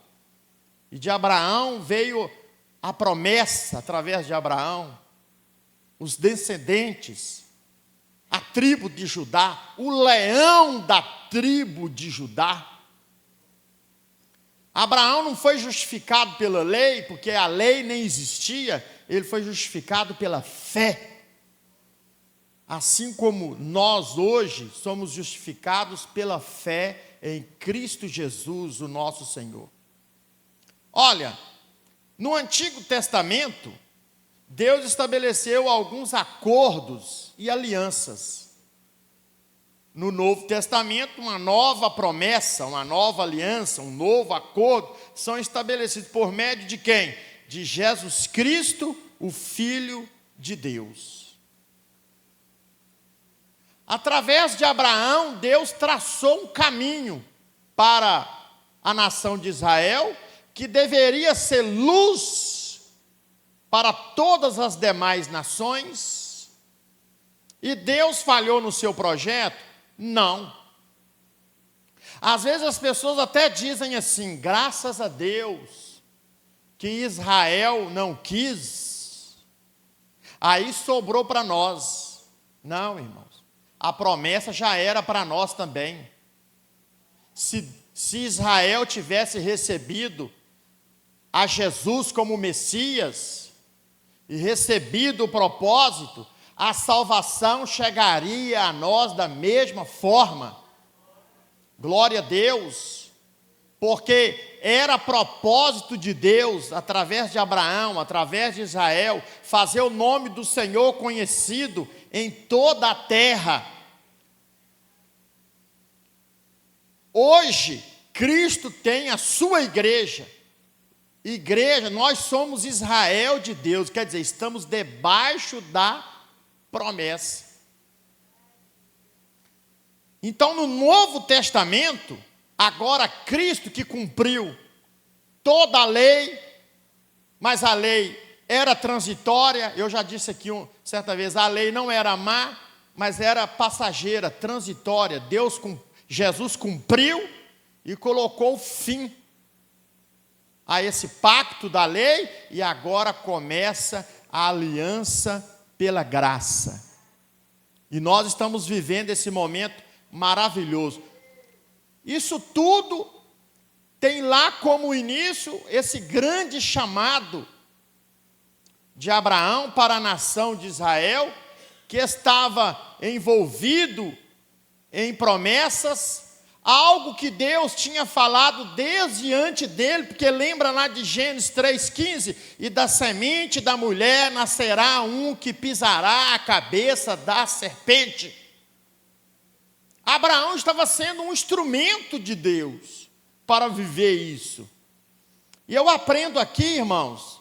E de Abraão veio a promessa, através de Abraão, os descendentes, a tribo de Judá, o leão da tribo de Judá. Abraão não foi justificado pela lei, porque a lei nem existia, ele foi justificado pela fé. Assim como nós hoje somos justificados pela fé em Cristo Jesus, o nosso Senhor. Olha, no Antigo Testamento, Deus estabeleceu alguns acordos e alianças. No Novo Testamento, uma nova promessa, uma nova aliança, um novo acordo são estabelecidos por meio de quem? De Jesus Cristo, o Filho de Deus. Através de Abraão, Deus traçou um caminho para a nação de Israel, que deveria ser luz para todas as demais nações. E Deus falhou no seu projeto? Não. Às vezes as pessoas até dizem assim: graças a Deus que Israel não quis, aí sobrou para nós. Não, irmãos, a promessa já era para nós também. Se Israel tivesse recebido a Jesus como Messias e recebido o propósito, a salvação chegaria a nós da mesma forma. Glória a Deus, porque era propósito de Deus, através de Abraão, através de Israel, fazer o nome do Senhor conhecido em toda a terra. Hoje, Cristo tem a sua igreja. Igreja, nós somos Israel de Deus, quer dizer, estamos debaixo da promessa. Então, no Novo Testamento, agora Cristo que cumpriu toda a lei, mas a lei era transitória. Eu já disse aqui certa vez, a lei não era má, mas era passageira, transitória. Jesus cumpriu e colocou fim a esse pacto da lei, e agora começa a aliança pela graça. E nós estamos vivendo esse momento maravilhoso. Isso tudo tem lá como início esse grande chamado de Abraão para a nação de Israel, que estava envolvido em promessas, algo que Deus tinha falado desde antes dele, porque lembra lá de Gênesis 3,15, e da semente da mulher nascerá um que pisará a cabeça da serpente. Abraão estava sendo um instrumento de Deus para viver isso. E eu aprendo aqui, irmãos,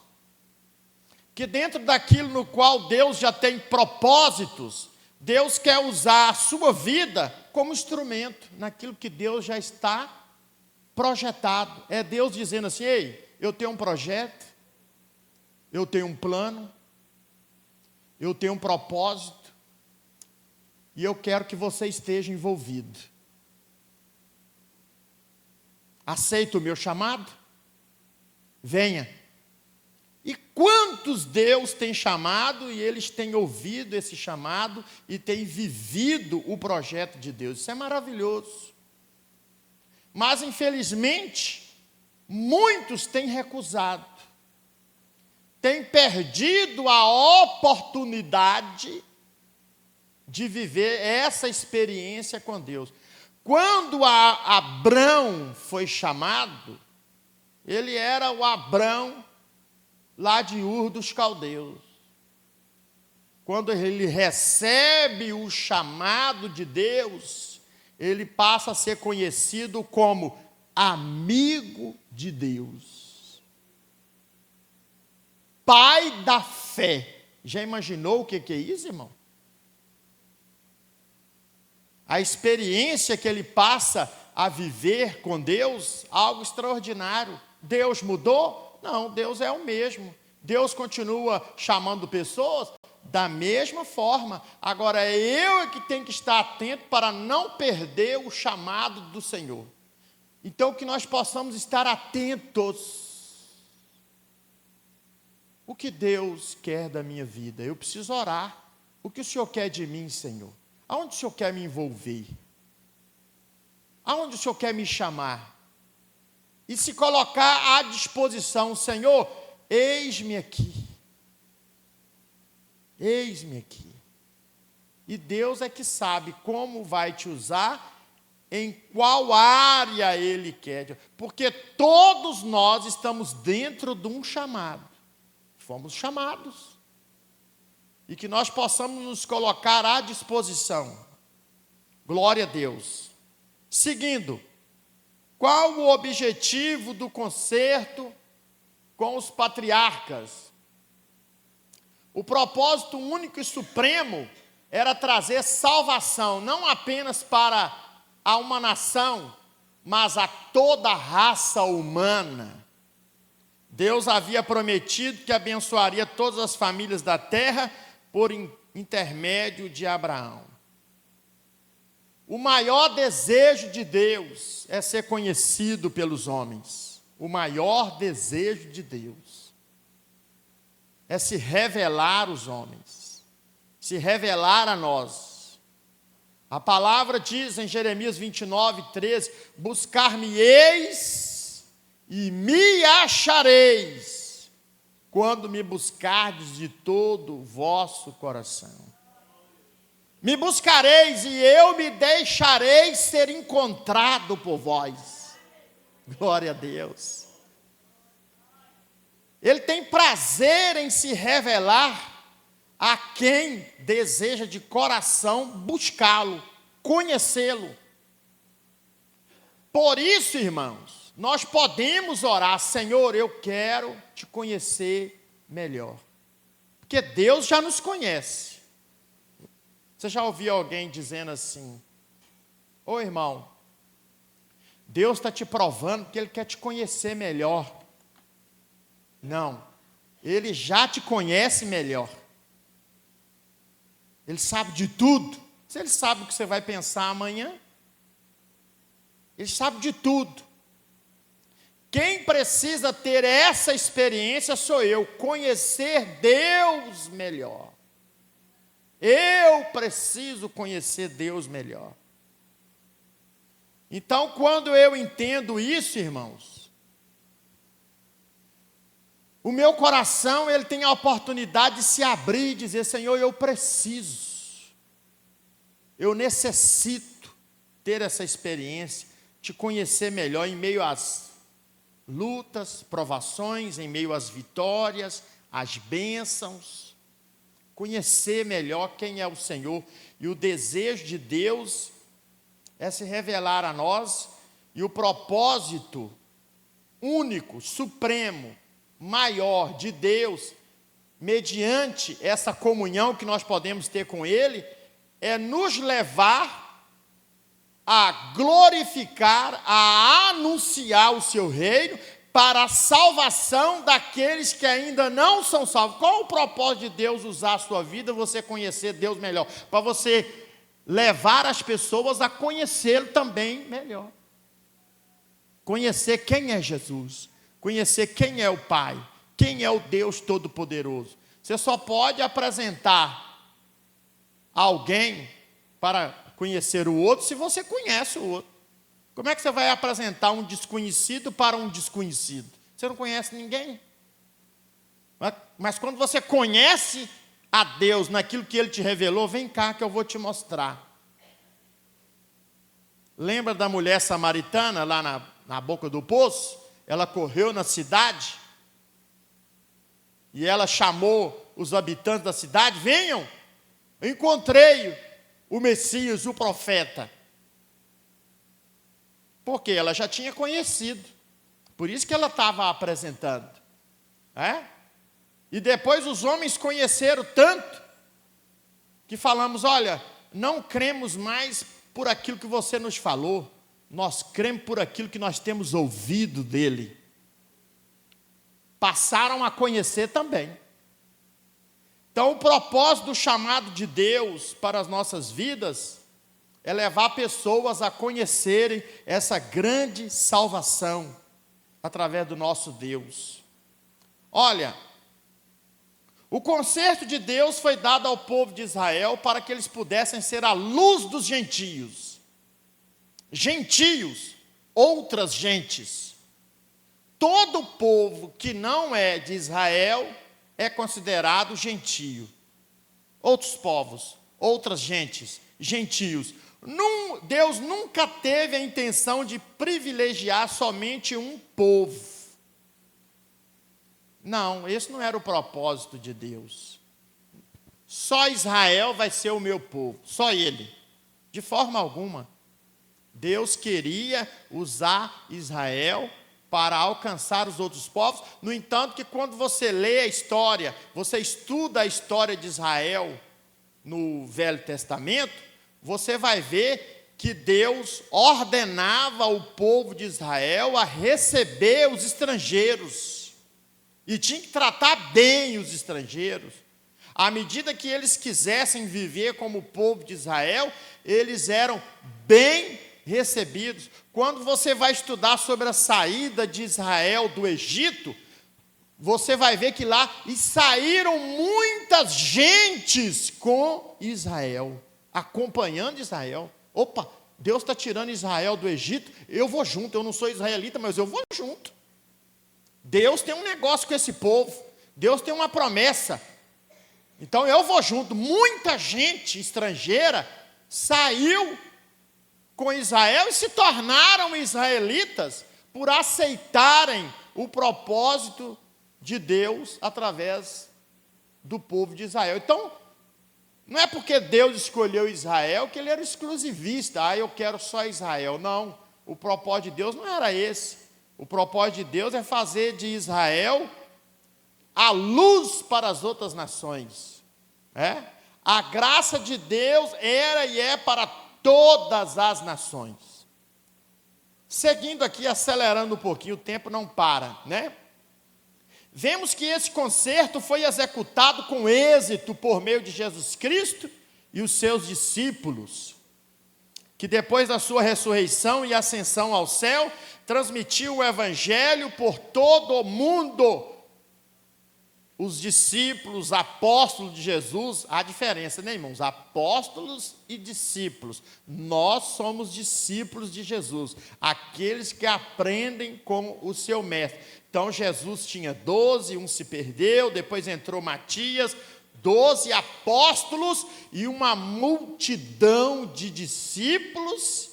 que dentro daquilo no qual Deus já tem propósitos, Deus quer usar a sua vida como instrumento naquilo que Deus já está projetado. É Deus dizendo assim: ei, eu tenho um projeto, eu tenho um plano, eu tenho um propósito, e eu quero que você esteja envolvido. Aceita o meu chamado? Venha. E quantos Deus tem chamado e eles têm ouvido esse chamado e têm vivido o projeto de Deus. Isso é maravilhoso. Mas, infelizmente, muitos têm recusado, têm perdido a oportunidade de viver essa experiência com Deus. Quando Abrão foi chamado, ele era o Abrão lá de Ur dos Caldeus. Quando ele recebe o chamado de Deus, ele passa a ser conhecido como amigo de Deus, pai da fé. Já imaginou o que é isso, irmão? A experiência que ele passa a viver com Deus, algo extraordinário. Deus mudou? Não, Deus é o mesmo. Deus continua chamando pessoas da mesma forma. Agora é eu que tenho que estar atento para não perder o chamado do Senhor. Então que nós possamos estar atentos. O que Deus quer da minha vida? Eu preciso orar. O que o Senhor quer de mim, Senhor? Aonde o Senhor quer me envolver? Aonde o Senhor quer me chamar? E se colocar à disposição: Senhor, eis-me aqui. Eis-me aqui. E Deus é que sabe como vai te usar, em qual área Ele quer. Porque todos nós estamos dentro de um chamado. Fomos chamados. E que nós possamos nos colocar à disposição. Glória a Deus. Seguindo. Qual o objetivo do concerto com os patriarcas? O propósito único e supremo era trazer salvação, não apenas para a uma nação, mas a toda a raça humana. Deus havia prometido que abençoaria todas as famílias da terra por intermédio de Abraão. O maior desejo de Deus é ser conhecido pelos homens. O maior desejo de Deus é se revelar aos homens, se revelar a nós. A palavra diz em Jeremias 29:13: buscar-me-eis e me achareis, quando me buscardes de todo o vosso coração. Me buscareis e eu me deixarei ser encontrado por vós. Glória a Deus. Ele tem prazer em se revelar a quem deseja de coração buscá-lo, conhecê-lo. Por isso, irmãos, nós podemos orar: Senhor, eu quero te conhecer melhor. Porque Deus já nos conhece. Você já ouviu alguém dizendo assim: ô irmão, Deus está te provando porque Ele quer te conhecer melhor. Não, ele já te conhece melhor. Ele sabe de tudo. Se ele sabe o que você vai pensar amanhã, ele sabe de tudo. Quem precisa ter essa experiência sou eu, conhecer Deus melhor. Eu preciso conhecer Deus melhor. Então, quando eu entendo isso, irmãos, o meu coração, ele tem a oportunidade de se abrir e dizer: Senhor, eu preciso, eu necessito ter essa experiência, te conhecer melhor em meio às lutas, provações, em meio às vitórias, às bênçãos, conhecer melhor quem é o Senhor. E o desejo de Deus é se revelar a nós, e o propósito único, supremo, maior de Deus, mediante essa comunhão que nós podemos ter com Ele, é nos levar a glorificar, a anunciar o seu reino para a salvação daqueles que ainda não são salvos. Qual o propósito de Deus usar a sua vida, você conhecer Deus melhor? Para você levar as pessoas a conhecê-lo também melhor. Conhecer quem é Jesus, conhecer quem é o Pai, quem é o Deus Todo-Poderoso. Você só pode apresentar alguém para conhecer o outro se você conhece o outro. Como é que você vai apresentar um desconhecido para um desconhecido? Você não conhece ninguém. Mas quando você conhece a Deus naquilo que Ele te revelou, vem cá que eu vou te mostrar. Lembra da mulher samaritana lá na boca do poço? Ela correu na cidade e ela chamou os habitantes da cidade: venham, encontrei o Messias, o profeta. Porque ela já tinha conhecido, por isso que ela estava apresentando. E depois os homens conheceram tanto, que falamos: olha, não cremos mais por aquilo que você nos falou, nós cremos por aquilo que nós temos ouvido dele. Passaram a conhecer também. Então, o propósito do chamado de Deus para as nossas vidas é levar pessoas a conhecerem essa grande salvação através do nosso Deus. Olha, o conserto de Deus foi dado ao povo de Israel para que eles pudessem ser a luz dos gentios. Gentios, outras gentes. Todo povo que não é de Israel é considerado gentio. Outros povos, outras gentes, gentios. Deus nunca teve a intenção de privilegiar somente um povo. Não, esse não era o propósito de Deus. Só Israel vai ser o meu povo, só ele. De forma alguma. Deus queria usar Israel para alcançar os outros povos. No entanto, que quando você lê a história, você estuda a história de Israel no Velho Testamento, você vai ver que Deus ordenava o povo de Israel a receber os estrangeiros. E tinha que tratar bem os estrangeiros. À medida que eles quisessem viver como o povo de Israel, eles eram bem recebidos. Quando você vai estudar sobre a saída de Israel do Egito, você vai ver que lá saíram muitas gentes com Israel, acompanhando Israel. Opa, Deus está tirando Israel do Egito, eu vou junto. Eu não sou israelita, mas eu vou junto. Deus tem um negócio com esse povo, Deus tem uma promessa, então eu vou junto. Muita gente estrangeira saiu com Israel e se tornaram israelitas por aceitarem o propósito de Deus através do povo de Israel. Então, não é porque Deus escolheu Israel que ele era exclusivista. Eu quero só Israel. Não, o propósito de Deus não era esse. O propósito de Deus é fazer de Israel a luz para as outras nações. A graça de Deus era e é para todas as nações. Seguindo aqui, acelerando um pouquinho, o tempo não para, vemos que esse concerto foi executado com êxito por meio de Jesus Cristo e os seus discípulos, que depois da sua ressurreição e ascensão ao céu, transmitiu o evangelho por todo o mundo. Os discípulos, apóstolos de Jesus, há diferença, né, irmãos? Apóstolos e discípulos. Nós somos discípulos de Jesus, aqueles que aprendem com o seu mestre. Então Jesus tinha 12, um se perdeu, depois entrou Matias, 12 apóstolos e uma multidão de discípulos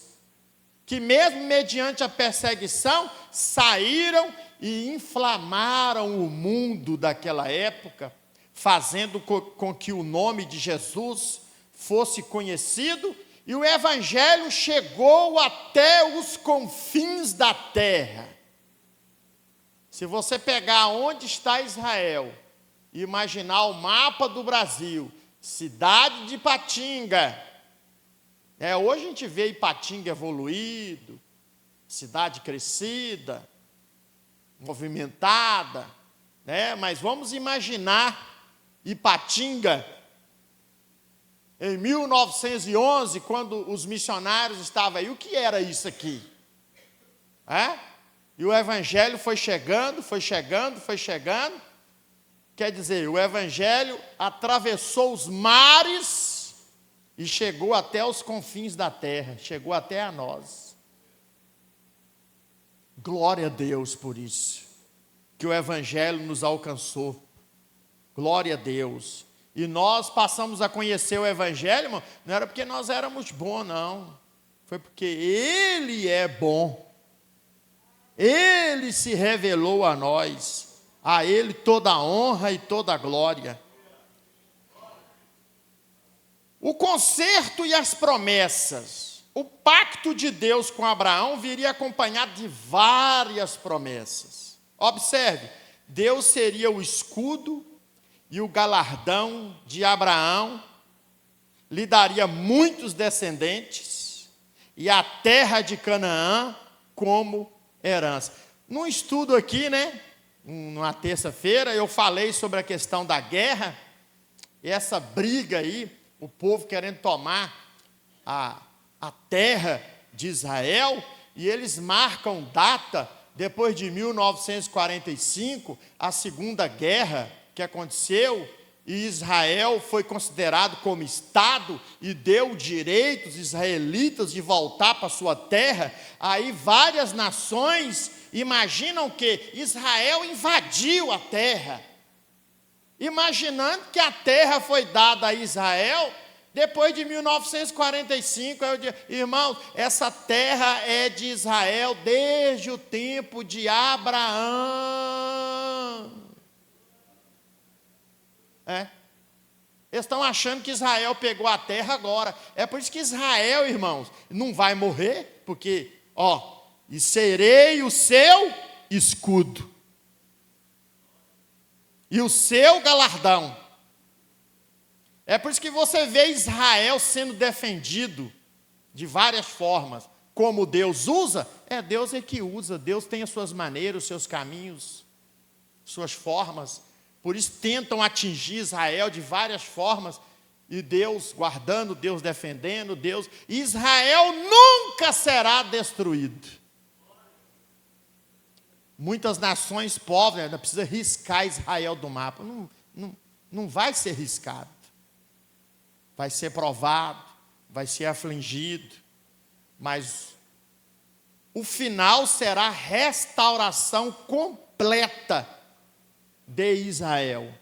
que mesmo mediante a perseguição saíram e inflamaram o mundo daquela época, fazendo com que o nome de Jesus fosse conhecido, e o evangelho chegou até os confins da terra. Se você pegar onde está Israel e imaginar o mapa do Brasil, cidade de Ipatinga, hoje a gente vê Ipatinga evoluído, cidade crescida, movimentada, mas vamos imaginar Ipatinga em 1911, quando os missionários estavam aí. O que era isso aqui? E o evangelho foi chegando, foi chegando, foi chegando. Quer dizer, o evangelho atravessou os mares e chegou até os confins da terra, chegou até a nós. Glória a Deus por isso, que o evangelho nos alcançou. Glória a Deus. E nós passamos a conhecer o evangelho, irmão, não era porque nós éramos bons, não. Foi porque Ele é bom. Ele se revelou a nós. A Ele toda a honra e toda a glória. O concerto e as promessas. O pacto de Deus com Abraão viria acompanhado de várias promessas. Observe, Deus seria o escudo e o galardão de Abraão, lhe daria muitos descendentes e a terra de Canaã como herança. Num estudo aqui, numa terça-feira, eu falei sobre a questão da guerra, e essa briga aí, o povo querendo tomar a terra de Israel, e eles marcam data, depois de 1945, a segunda guerra que aconteceu, e Israel foi considerado como Estado, e deu direitos israelitas de voltar para sua terra. Aí várias nações imaginam que Israel invadiu a terra, imaginando que a terra foi dada a Israel depois de 1945. Eu digo, irmãos, essa terra é de Israel desde o tempo de Abraão. Eles estão achando que Israel pegou a terra agora. É por isso que Israel, irmãos, não vai morrer, porque, e serei o seu escudo e o seu galardão. É por isso que você vê Israel sendo defendido de várias formas. Como Deus usa, Deus é que usa. Deus tem as suas maneiras, os seus caminhos, suas formas. Por isso tentam atingir Israel de várias formas. E Deus guardando, Deus defendendo, Deus. Israel nunca será destruído. Muitas nações pobres, ainda precisa riscar Israel do mapa. Não vai ser riscado. Vai ser provado, vai ser afligido, mas o final será a restauração completa de Israel.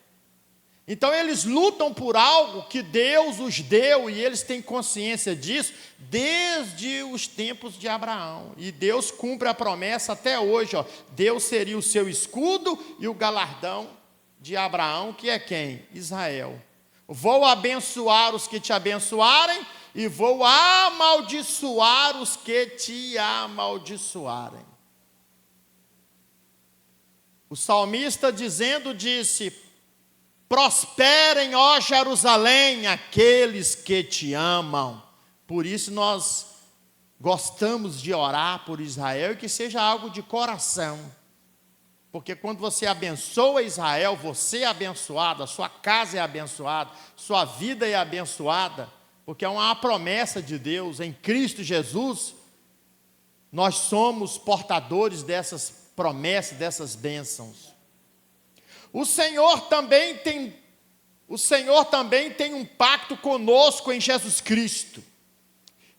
Então eles lutam por algo que Deus os deu, e eles têm consciência disso desde os tempos de Abraão. E Deus cumpre a promessa até hoje. Deus seria o seu escudo e o galardão de Abraão, que é quem? Israel. Vou abençoar os que te abençoarem, e vou amaldiçoar os que te amaldiçoarem. O salmista disse: prosperem, ó Jerusalém, aqueles que te amam. Por isso nós gostamos de orar por Israel, e que seja algo de coração. Porque quando você abençoa Israel, você é abençoado, a sua casa é abençoada, sua vida é abençoada, porque é uma promessa de Deus. Em Cristo Jesus, nós somos portadores dessas promessas, dessas bênçãos. O Senhor também tem um pacto conosco em Jesus Cristo.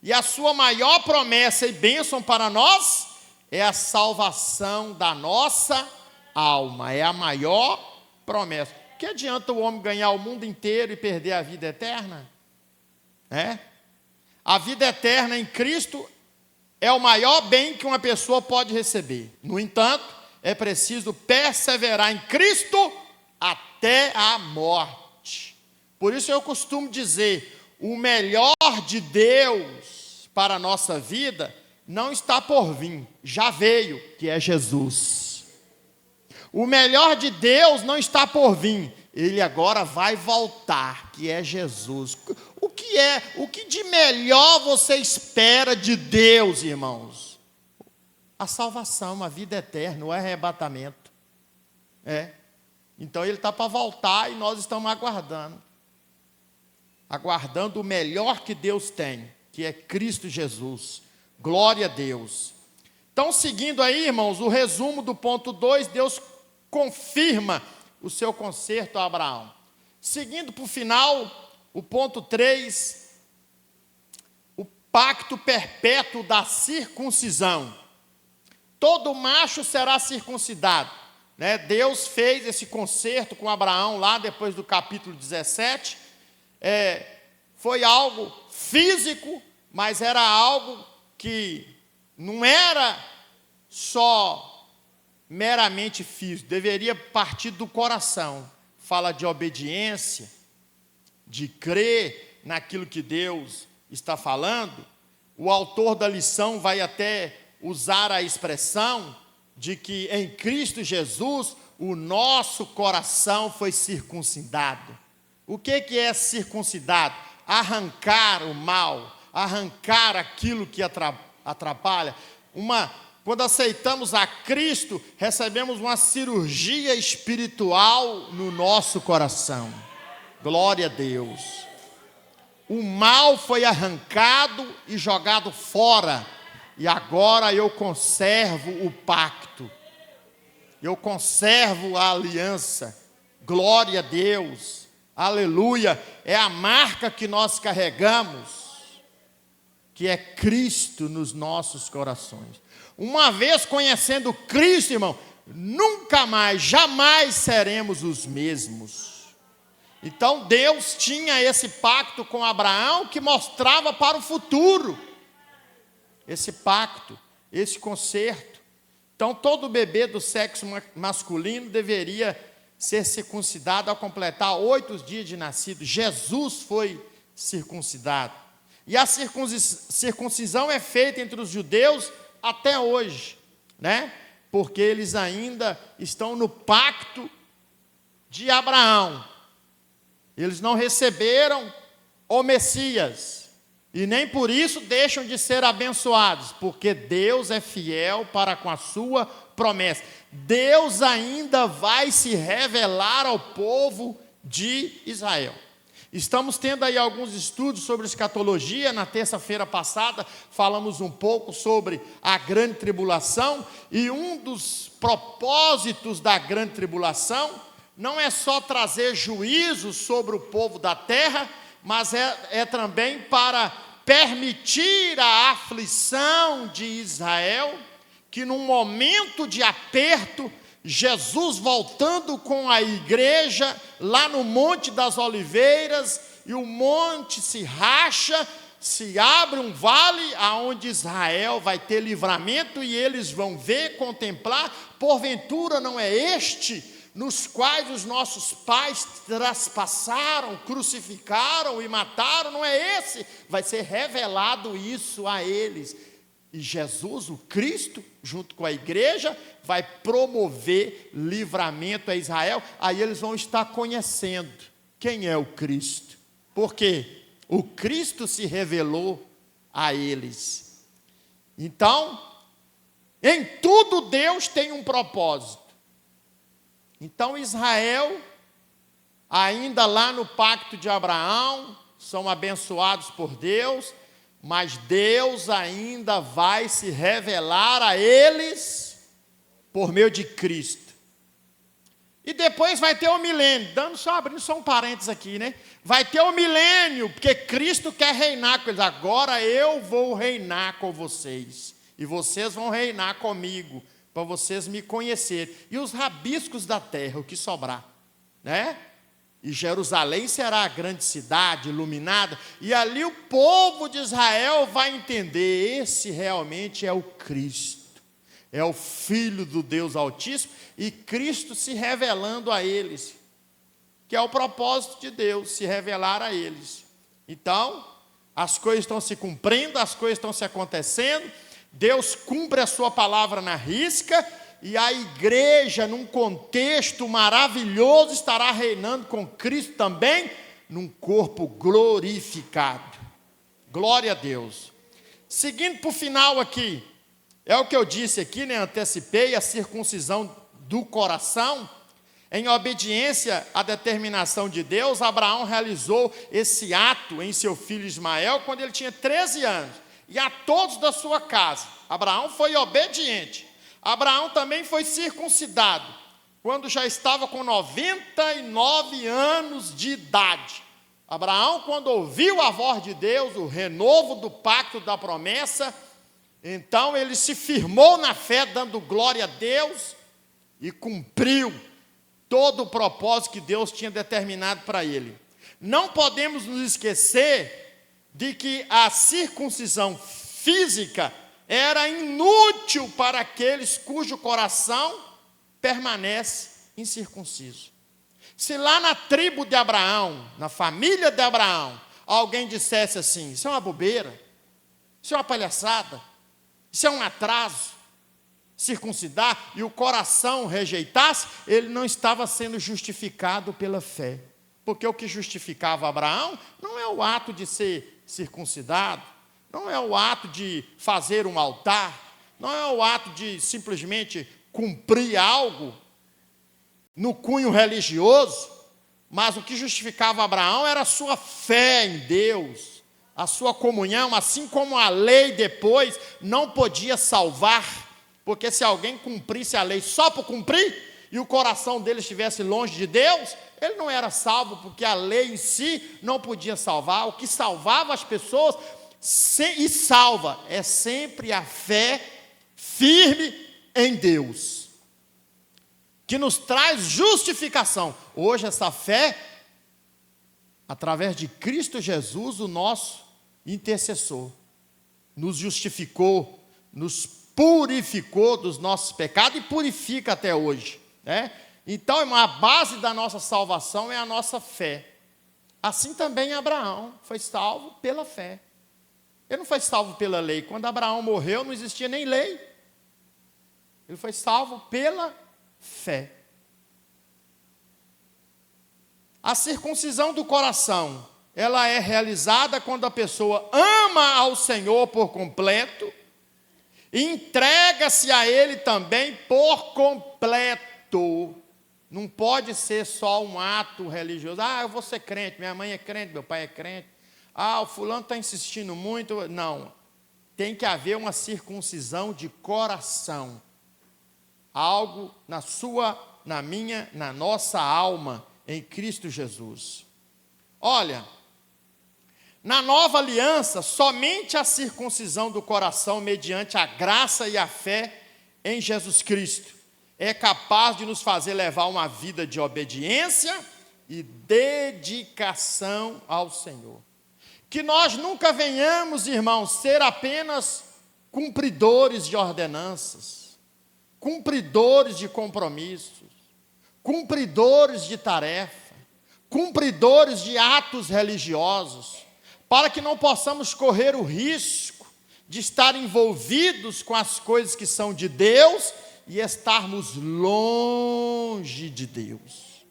E a sua maior promessa e bênção para nós é a salvação da nossa alma. É a maior promessa. Que adianta o homem ganhar o mundo inteiro e perder a vida eterna? A vida eterna em Cristo é o maior bem que uma pessoa pode receber. No entanto, é preciso perseverar em Cristo até a morte. Por isso eu costumo dizer, o melhor de Deus para a nossa vida não está por vir, já veio, que é Jesus. O melhor de Deus não está por vir, ele agora vai voltar, que é Jesus. O que de melhor você espera de Deus, irmãos? A salvação, a vida eterna, o arrebatamento. Então ele está para voltar e nós estamos aguardando o melhor que Deus tem, que é Cristo Jesus. Glória a Deus. Então, seguindo aí, irmãos, o resumo do ponto 2, Deus confirma o seu conserto a Abraão. Seguindo para o final, o ponto 3, o pacto perpétuo da circuncisão. Todo macho será circuncidado. Deus fez esse conserto com Abraão lá depois do capítulo 17. Foi algo físico, mas era algo que não era só meramente físico, deveria partir do coração. Fala de obediência, de crer naquilo que Deus está falando. O autor da lição vai até usar a expressão de que em Cristo Jesus o nosso coração foi circuncidado. O que é circuncidado? Arrancar o mal, arrancar aquilo que atrapalha. Quando aceitamos a Cristo, recebemos uma cirurgia espiritual no nosso coração. Glória a Deus. O mal foi arrancado e jogado fora. E agora eu conservo o pacto. Eu conservo a aliança. Glória a Deus. Aleluia. É a marca que nós carregamos, que é Cristo nos nossos corações. Uma vez conhecendo Cristo, irmão, nunca mais, jamais seremos os mesmos. Então Deus tinha esse pacto com Abraão que mostrava para o futuro. Esse pacto, esse conserto. Então todo bebê do sexo masculino deveria ser circuncidado ao completar 8 dias de nascido. Jesus foi circuncidado. E a circuncisão é feita entre os judeus até hoje, porque eles ainda estão no pacto de Abraão. Eles não receberam o Messias, e nem por isso deixam de ser abençoados, porque Deus é fiel para com a sua promessa. Deus ainda vai se revelar ao povo de Israel. Estamos tendo aí alguns estudos sobre escatologia. Na terça-feira passada falamos um pouco sobre a grande tribulação, e um dos propósitos da grande tribulação não é só trazer juízo sobre o povo da terra, mas é também para permitir a aflição de Israel, que num momento de aperto, Jesus voltando com a igreja lá no Monte das Oliveiras, e o monte se racha, se abre um vale aonde Israel vai ter livramento, e eles vão ver, contemplar. Porventura não é este nos quais os nossos pais traspassaram, crucificaram e mataram? Não é esse? Vai ser revelado isso a eles. E Jesus, o Cristo, junto com a igreja, vai promover livramento a Israel. Aí eles vão estar conhecendo quem é o Cristo. Por quê? O Cristo se revelou a eles. Então, em tudo Deus tem um propósito. Então Israel, ainda lá no pacto de Abraão, são abençoados por Deus, mas Deus ainda vai se revelar a eles por meio de Cristo. E depois vai ter o milênio, abrindo só um parênteses aqui, né? Vai ter o milênio, porque Cristo quer reinar com eles. Agora eu vou reinar com vocês, e vocês vão reinar comigo, para vocês me conhecerem. E os rabiscos da terra, o que sobrar, né? E Jerusalém será a grande cidade iluminada, e ali o povo de Israel vai entender: esse realmente é o Cristo, é o Filho do Deus Altíssimo, e Cristo se revelando a eles, que é o propósito de Deus, se revelar a eles. Então, as coisas estão se cumprindo, as coisas estão se acontecendo, Deus cumpre a sua palavra na risca, e a igreja, num contexto maravilhoso, estará reinando com Cristo também, num corpo glorificado. Glória a Deus. Seguindo para o final aqui, é o que eu disse aqui, né? Antecipei a circuncisão do coração. Em obediência à determinação de Deus, Abraão realizou esse ato em seu filho Ismael quando ele tinha 13 anos. E a todos da sua casa. Abraão foi obediente. Abraão também foi circuncidado quando já estava com 99 anos de idade. Abraão, quando ouviu a voz de Deus, o renovo do pacto da promessa, então ele se firmou na fé, dando glória a Deus, e cumpriu todo o propósito que Deus tinha determinado para ele. Não podemos nos esquecer de que a circuncisão física era inútil para aqueles cujo coração permanece incircunciso. Se lá na tribo de Abraão, na família de Abraão, alguém dissesse assim: isso é uma bobeira, isso é uma palhaçada, isso é um atraso, circuncidar, e o coração rejeitasse, ele não estava sendo justificado pela fé. Porque o que justificava Abraão não é o ato de ser circuncidado, não é o ato de fazer um altar, não é o ato de simplesmente cumprir algo no cunho religioso, mas o que justificava Abraão era a sua fé em Deus, a sua comunhão, assim como a lei depois não podia salvar, porque se alguém cumprisse a lei só por cumprir, e o coração dele estivesse longe de Deus, ele não era salvo, porque a lei em si não podia salvar. O que salvava as pessoas e salva é sempre a fé firme em Deus, que nos traz justificação. Hoje essa fé, através de Cristo Jesus, o nosso intercessor, nos justificou, nos purificou dos nossos pecados e purifica até hoje, né? Então a base da nossa salvação é a nossa fé. Assim também Abraão foi salvo pela fé. Ele não foi salvo pela lei. Quando Abraão morreu, não existia nem lei. Ele foi salvo pela fé. A circuncisão do coração, ela é realizada quando a pessoa ama ao Senhor por completo e entrega-se a Ele também por completo. Não pode ser só um ato religioso. Eu vou ser crente, minha mãe é crente, meu pai é crente. O fulano está insistindo muito. Não, tem que haver uma circuncisão de coração. Algo na sua, na minha, na nossa alma, em Cristo Jesus. Olha, na nova aliança, somente a circuncisão do coração, mediante a graça e a fé em Jesus Cristo, é capaz de nos fazer levar uma vida de obediência e dedicação ao Senhor. Que nós nunca venhamos, irmãos, ser apenas cumpridores de ordenanças, cumpridores de compromissos, cumpridores de tarefa, cumpridores de atos religiosos, para que não possamos correr o risco de estar envolvidos com as coisas que são de Deus e estarmos longe de Deus.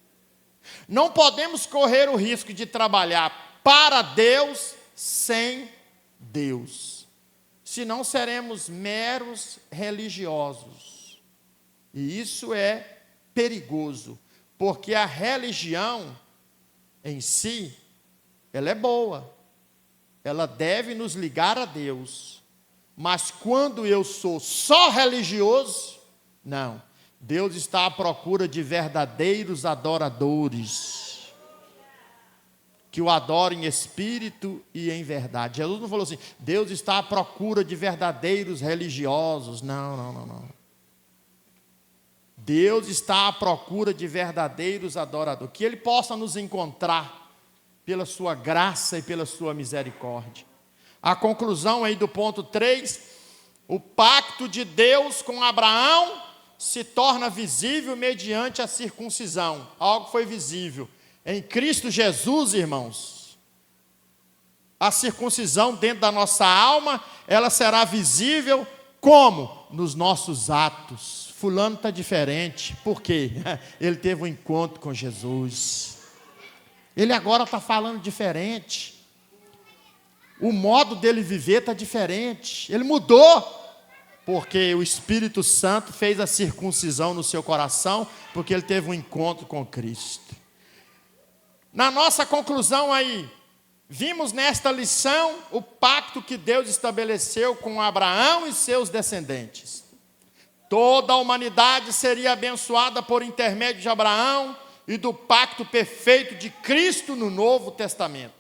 Não podemos correr o risco de trabalhar para Deus sem Deus, senão seremos meros religiosos. E isso é perigoso, porque a religião em si, ela é boa, ela deve nos ligar a Deus, mas quando eu sou só religioso, não, Deus está à procura de verdadeiros adoradores, que o adorem em espírito e em verdade. Jesus não falou assim, Deus está à procura de verdadeiros religiosos. Não. Deus está à procura de verdadeiros adoradores. Que Ele possa nos encontrar pela sua graça e pela sua misericórdia. A conclusão aí do ponto 3, o pacto de Deus com Abraão se torna visível mediante a circuncisão. Algo foi visível. Em Cristo Jesus, irmãos, a circuncisão dentro da nossa alma, ela será visível como? Nos nossos atos. Fulano está diferente. Por quê? Ele teve um encontro com Jesus. Ele agora está falando diferente. O modo dele viver está diferente. Ele mudou. Porque o Espírito Santo fez a circuncisão no seu coração, porque ele teve um encontro com Cristo. Na nossa conclusão aí, vimos nesta lição o pacto que Deus estabeleceu com Abraão e seus descendentes. Toda a humanidade seria abençoada por intermédio de Abraão e do pacto perfeito de Cristo no Novo Testamento.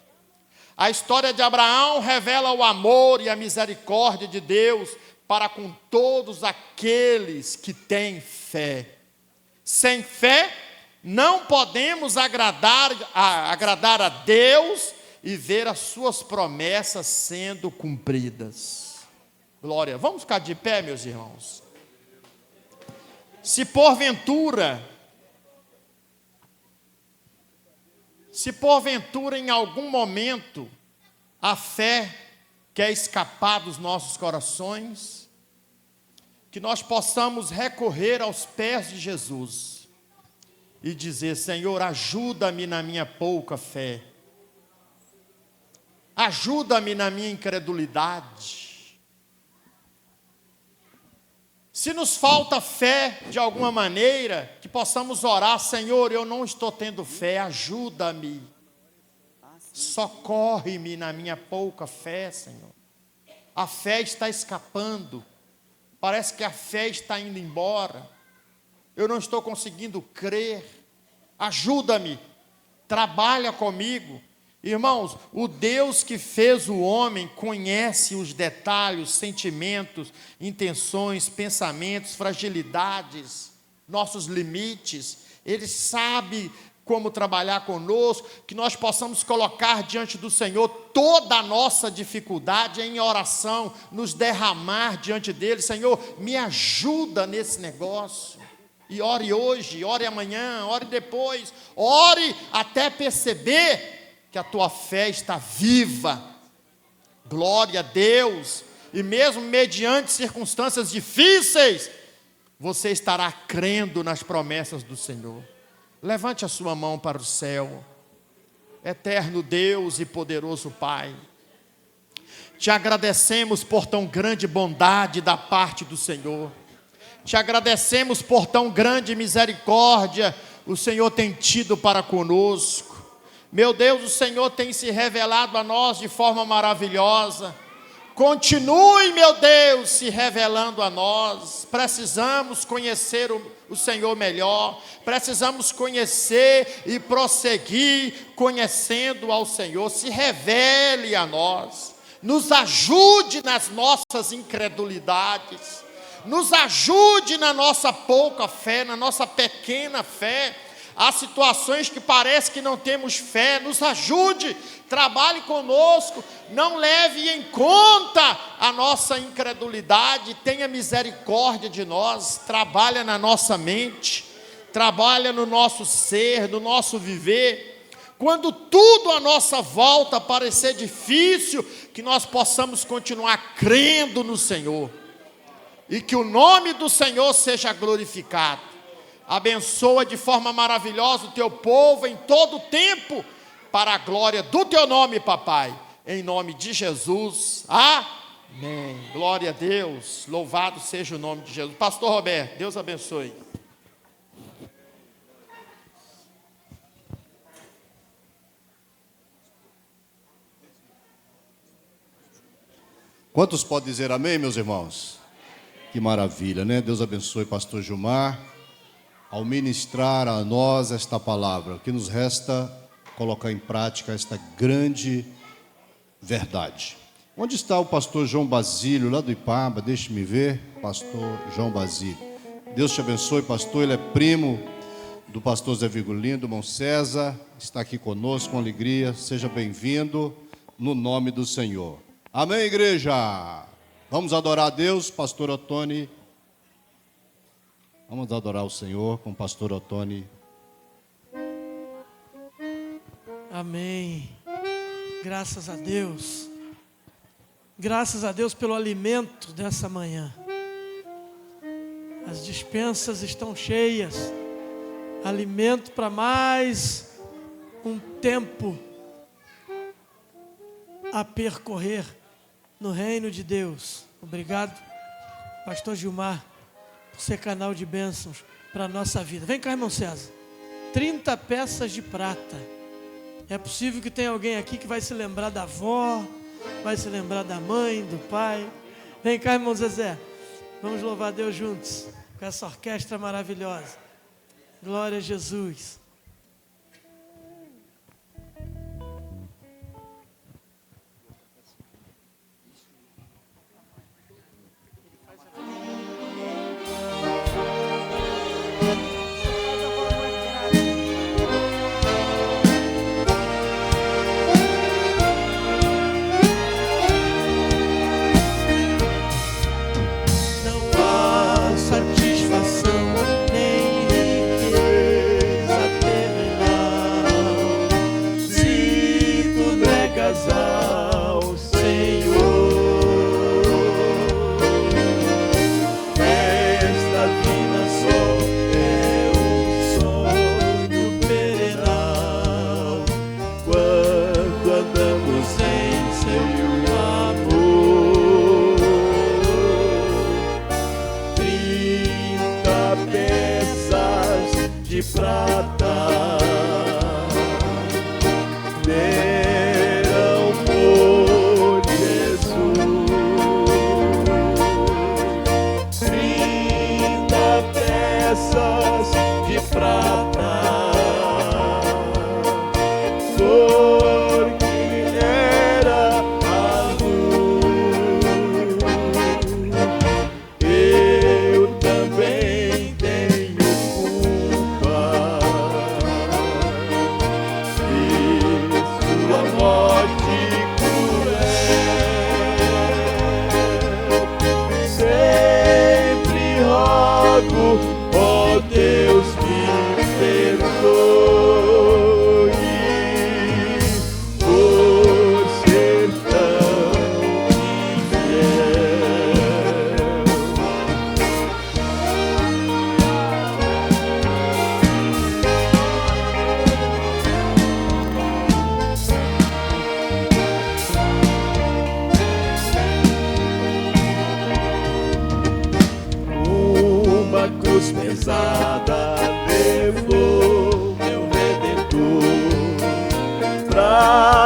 A história de Abraão revela o amor e a misericórdia de Deus para com todos aqueles que têm fé. Sem fé, não podemos agradar a Deus e ver as suas promessas sendo cumpridas. Glória. Vamos ficar de pé, meus irmãos. Se porventura em algum momento a fé quer escapar dos nossos corações, que nós possamos recorrer aos pés de Jesus e dizer: Senhor, ajuda-me na minha pouca fé, ajuda-me na minha incredulidade. Se nos falta fé de alguma maneira, que possamos orar: Senhor, eu não estou tendo fé, ajuda-me, socorre-me na minha pouca fé, Senhor. A fé está escapando, parece que a fé está indo embora, eu não estou conseguindo crer, ajuda-me, trabalha comigo. Irmãos, o Deus que fez o homem conhece os detalhes, sentimentos, intenções, pensamentos, fragilidades, nossos limites. Ele sabe como trabalhar conosco, que nós possamos colocar diante do Senhor toda a nossa dificuldade em oração, nos derramar diante dele. Senhor, me ajuda nesse negócio. E ore hoje, ore amanhã, ore depois, ore até perceber que a tua fé está viva. Glória a Deus. E mesmo mediante circunstâncias difíceis, você estará crendo nas promessas do Senhor. Levante a sua mão para o céu. Eterno Deus e poderoso Pai, te agradecemos por tão grande bondade da parte do Senhor. Te agradecemos por tão grande misericórdia o Senhor tem tido para conosco. Meu Deus, o Senhor tem se revelado a nós de forma maravilhosa. Continue, meu Deus, se revelando a nós. Precisamos conhecer o Senhor melhor. Precisamos conhecer e prosseguir conhecendo ao Senhor. Se revele a nós. Nos ajude nas nossas incredulidades. Nos ajude na nossa pouca fé, na nossa pequena fé. Há situações que parece que não temos fé, nos ajude, trabalhe conosco, não leve em conta a nossa incredulidade, tenha misericórdia de nós, trabalha na nossa mente, trabalha no nosso ser, no nosso viver. Quando tudo à nossa volta parecer difícil, que nós possamos continuar crendo no Senhor, e que o nome do Senhor seja glorificado. Abençoa de forma maravilhosa o teu povo em todo o tempo, para a glória do teu nome, papai, em nome de Jesus, amém. Glória a Deus, louvado seja o nome de Jesus. Pastor Roberto, Deus abençoe. Quantos podem dizer amém, meus irmãos? Que maravilha, né? Deus abençoe pastor Gilmar ao ministrar a nós esta palavra. O que nos resta colocar em prática esta grande verdade. Onde está o pastor João Basílio, lá do Ipaba? Deixe-me ver, pastor João Basílio. Deus te abençoe, pastor. Ele é primo do pastor Zé Vigolino, do irmão César. Está aqui conosco com alegria. Seja bem-vindo no nome do Senhor. Amém, igreja? Vamos adorar a Deus, pastor Otoni. Vamos adorar o Senhor com o pastor Otoni. Amém. Graças a Deus. Graças a Deus pelo alimento dessa manhã. As despensas estão cheias. Alimento para mais um tempo a percorrer no reino de Deus. Obrigado, pastor Gilmar, por ser canal de bênçãos para a nossa vida. Vem cá, irmão César. 30 peças de prata. É possível que tenha alguém aqui que vai se lembrar da avó, vai se lembrar da mãe, do pai. Vem cá, irmão Zezé. Vamos louvar a Deus juntos, com essa orquestra maravilhosa. Glória a Jesus.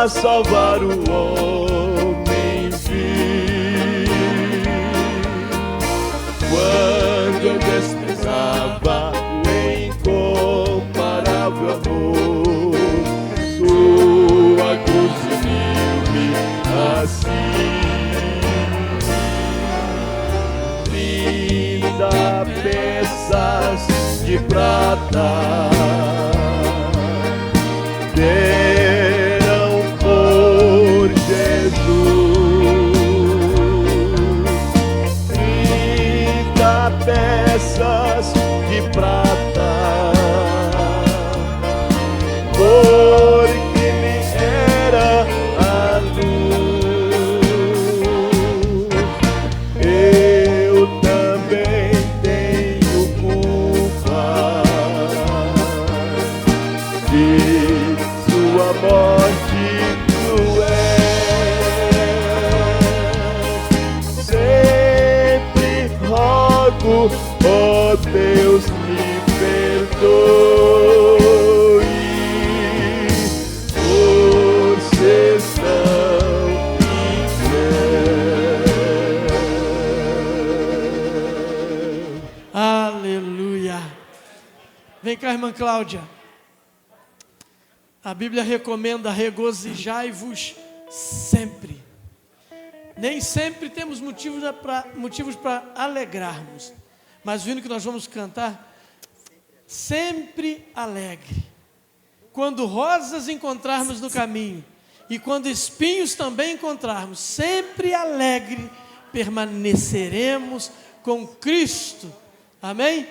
Salvar o homem vil. Quando eu desprezava o incomparável amor, sua cruz uniu-me assim. 30 peças de prata deram por Jesus. Cláudia. A Bíblia recomenda regozijai-vos sempre. Nem sempre temos motivos para alegrarmos, mas o hino que nós vamos cantar, sempre alegre. Quando rosas encontrarmos no caminho e quando espinhos também encontrarmos, sempre alegre permaneceremos com Cristo. Amém?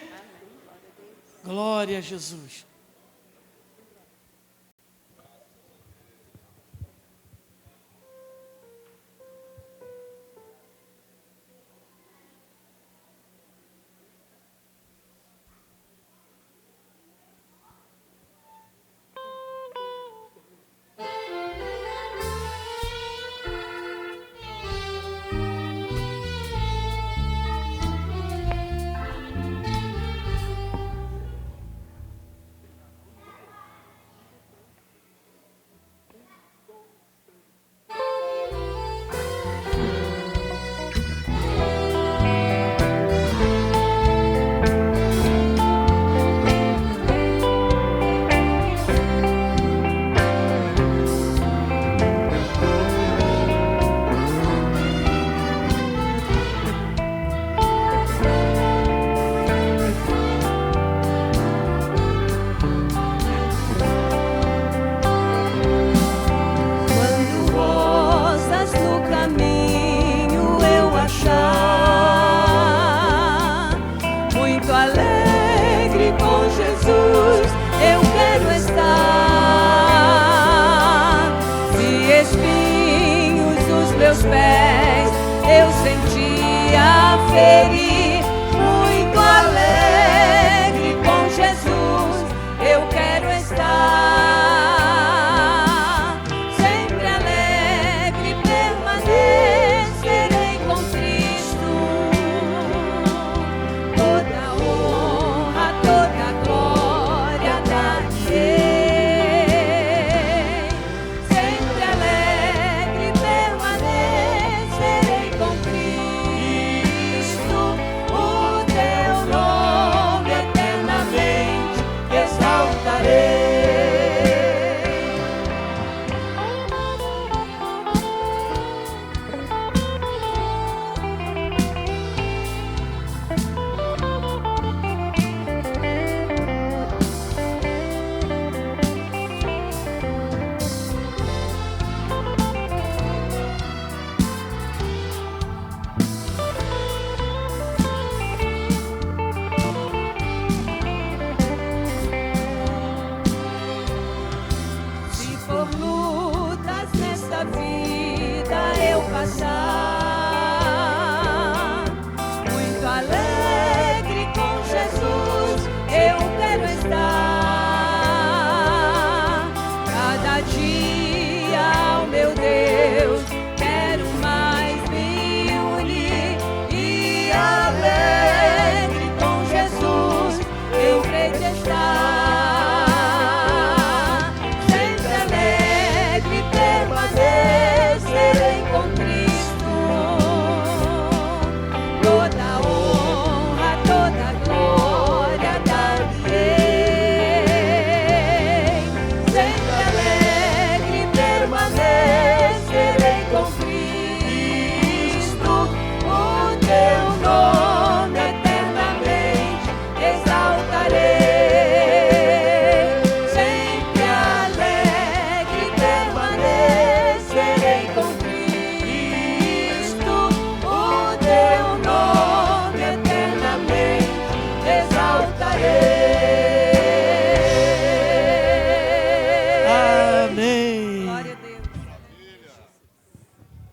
Glória a Jesus.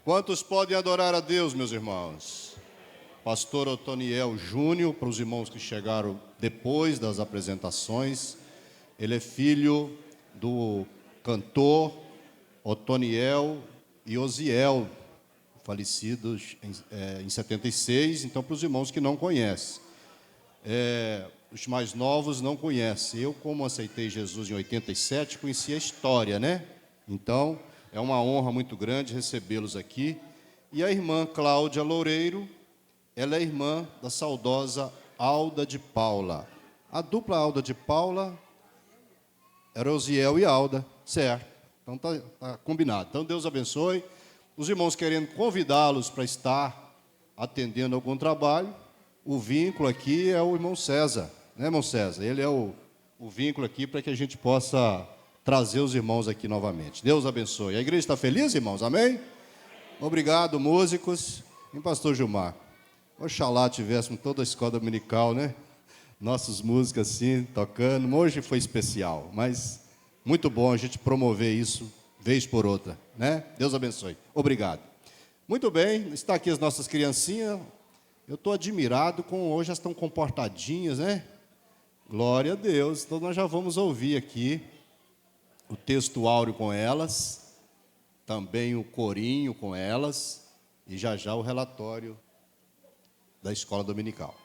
Quantos podem adorar a Deus, meus irmãos? Pastor Otoniel Júnior, para os irmãos que chegaram depois das apresentações, ele é filho do cantor Otoniel e Osiel, falecidos em 76, então para os irmãos que não conhecem. Os mais novos não conhecem. Eu, como aceitei Jesus em 87, conheci a história, né? Então, é uma honra muito grande recebê-los aqui. E a irmã Cláudia Loureiro, ela é irmã da saudosa Alda de Paula. A dupla Alda de Paula Era Osiel e Alda, certo. Então tá combinado. Então Deus abençoe. Os irmãos querendo convidá-los para estar atendendo algum trabalho, o vínculo aqui é o irmão César, né, irmão César? Ele é o vínculo aqui para que a gente possa trazer os irmãos aqui novamente. Deus abençoe. A igreja está feliz, irmãos? Amém? Obrigado, músicos. E pastor Gilmar, oxalá tivéssemos toda a escola dominical, né? Nossas músicas assim, tocando. Hoje foi especial, mas muito bom a gente promover isso vez por outra, né? Deus abençoe. Obrigado. Muito bem, está aqui as nossas criancinhas. Eu estou admirado com hoje elas estão comportadinhas, né? Glória a Deus. Então nós já vamos ouvir aqui o texto áureo com elas, também o corinho com elas e já o relatório da escola dominical.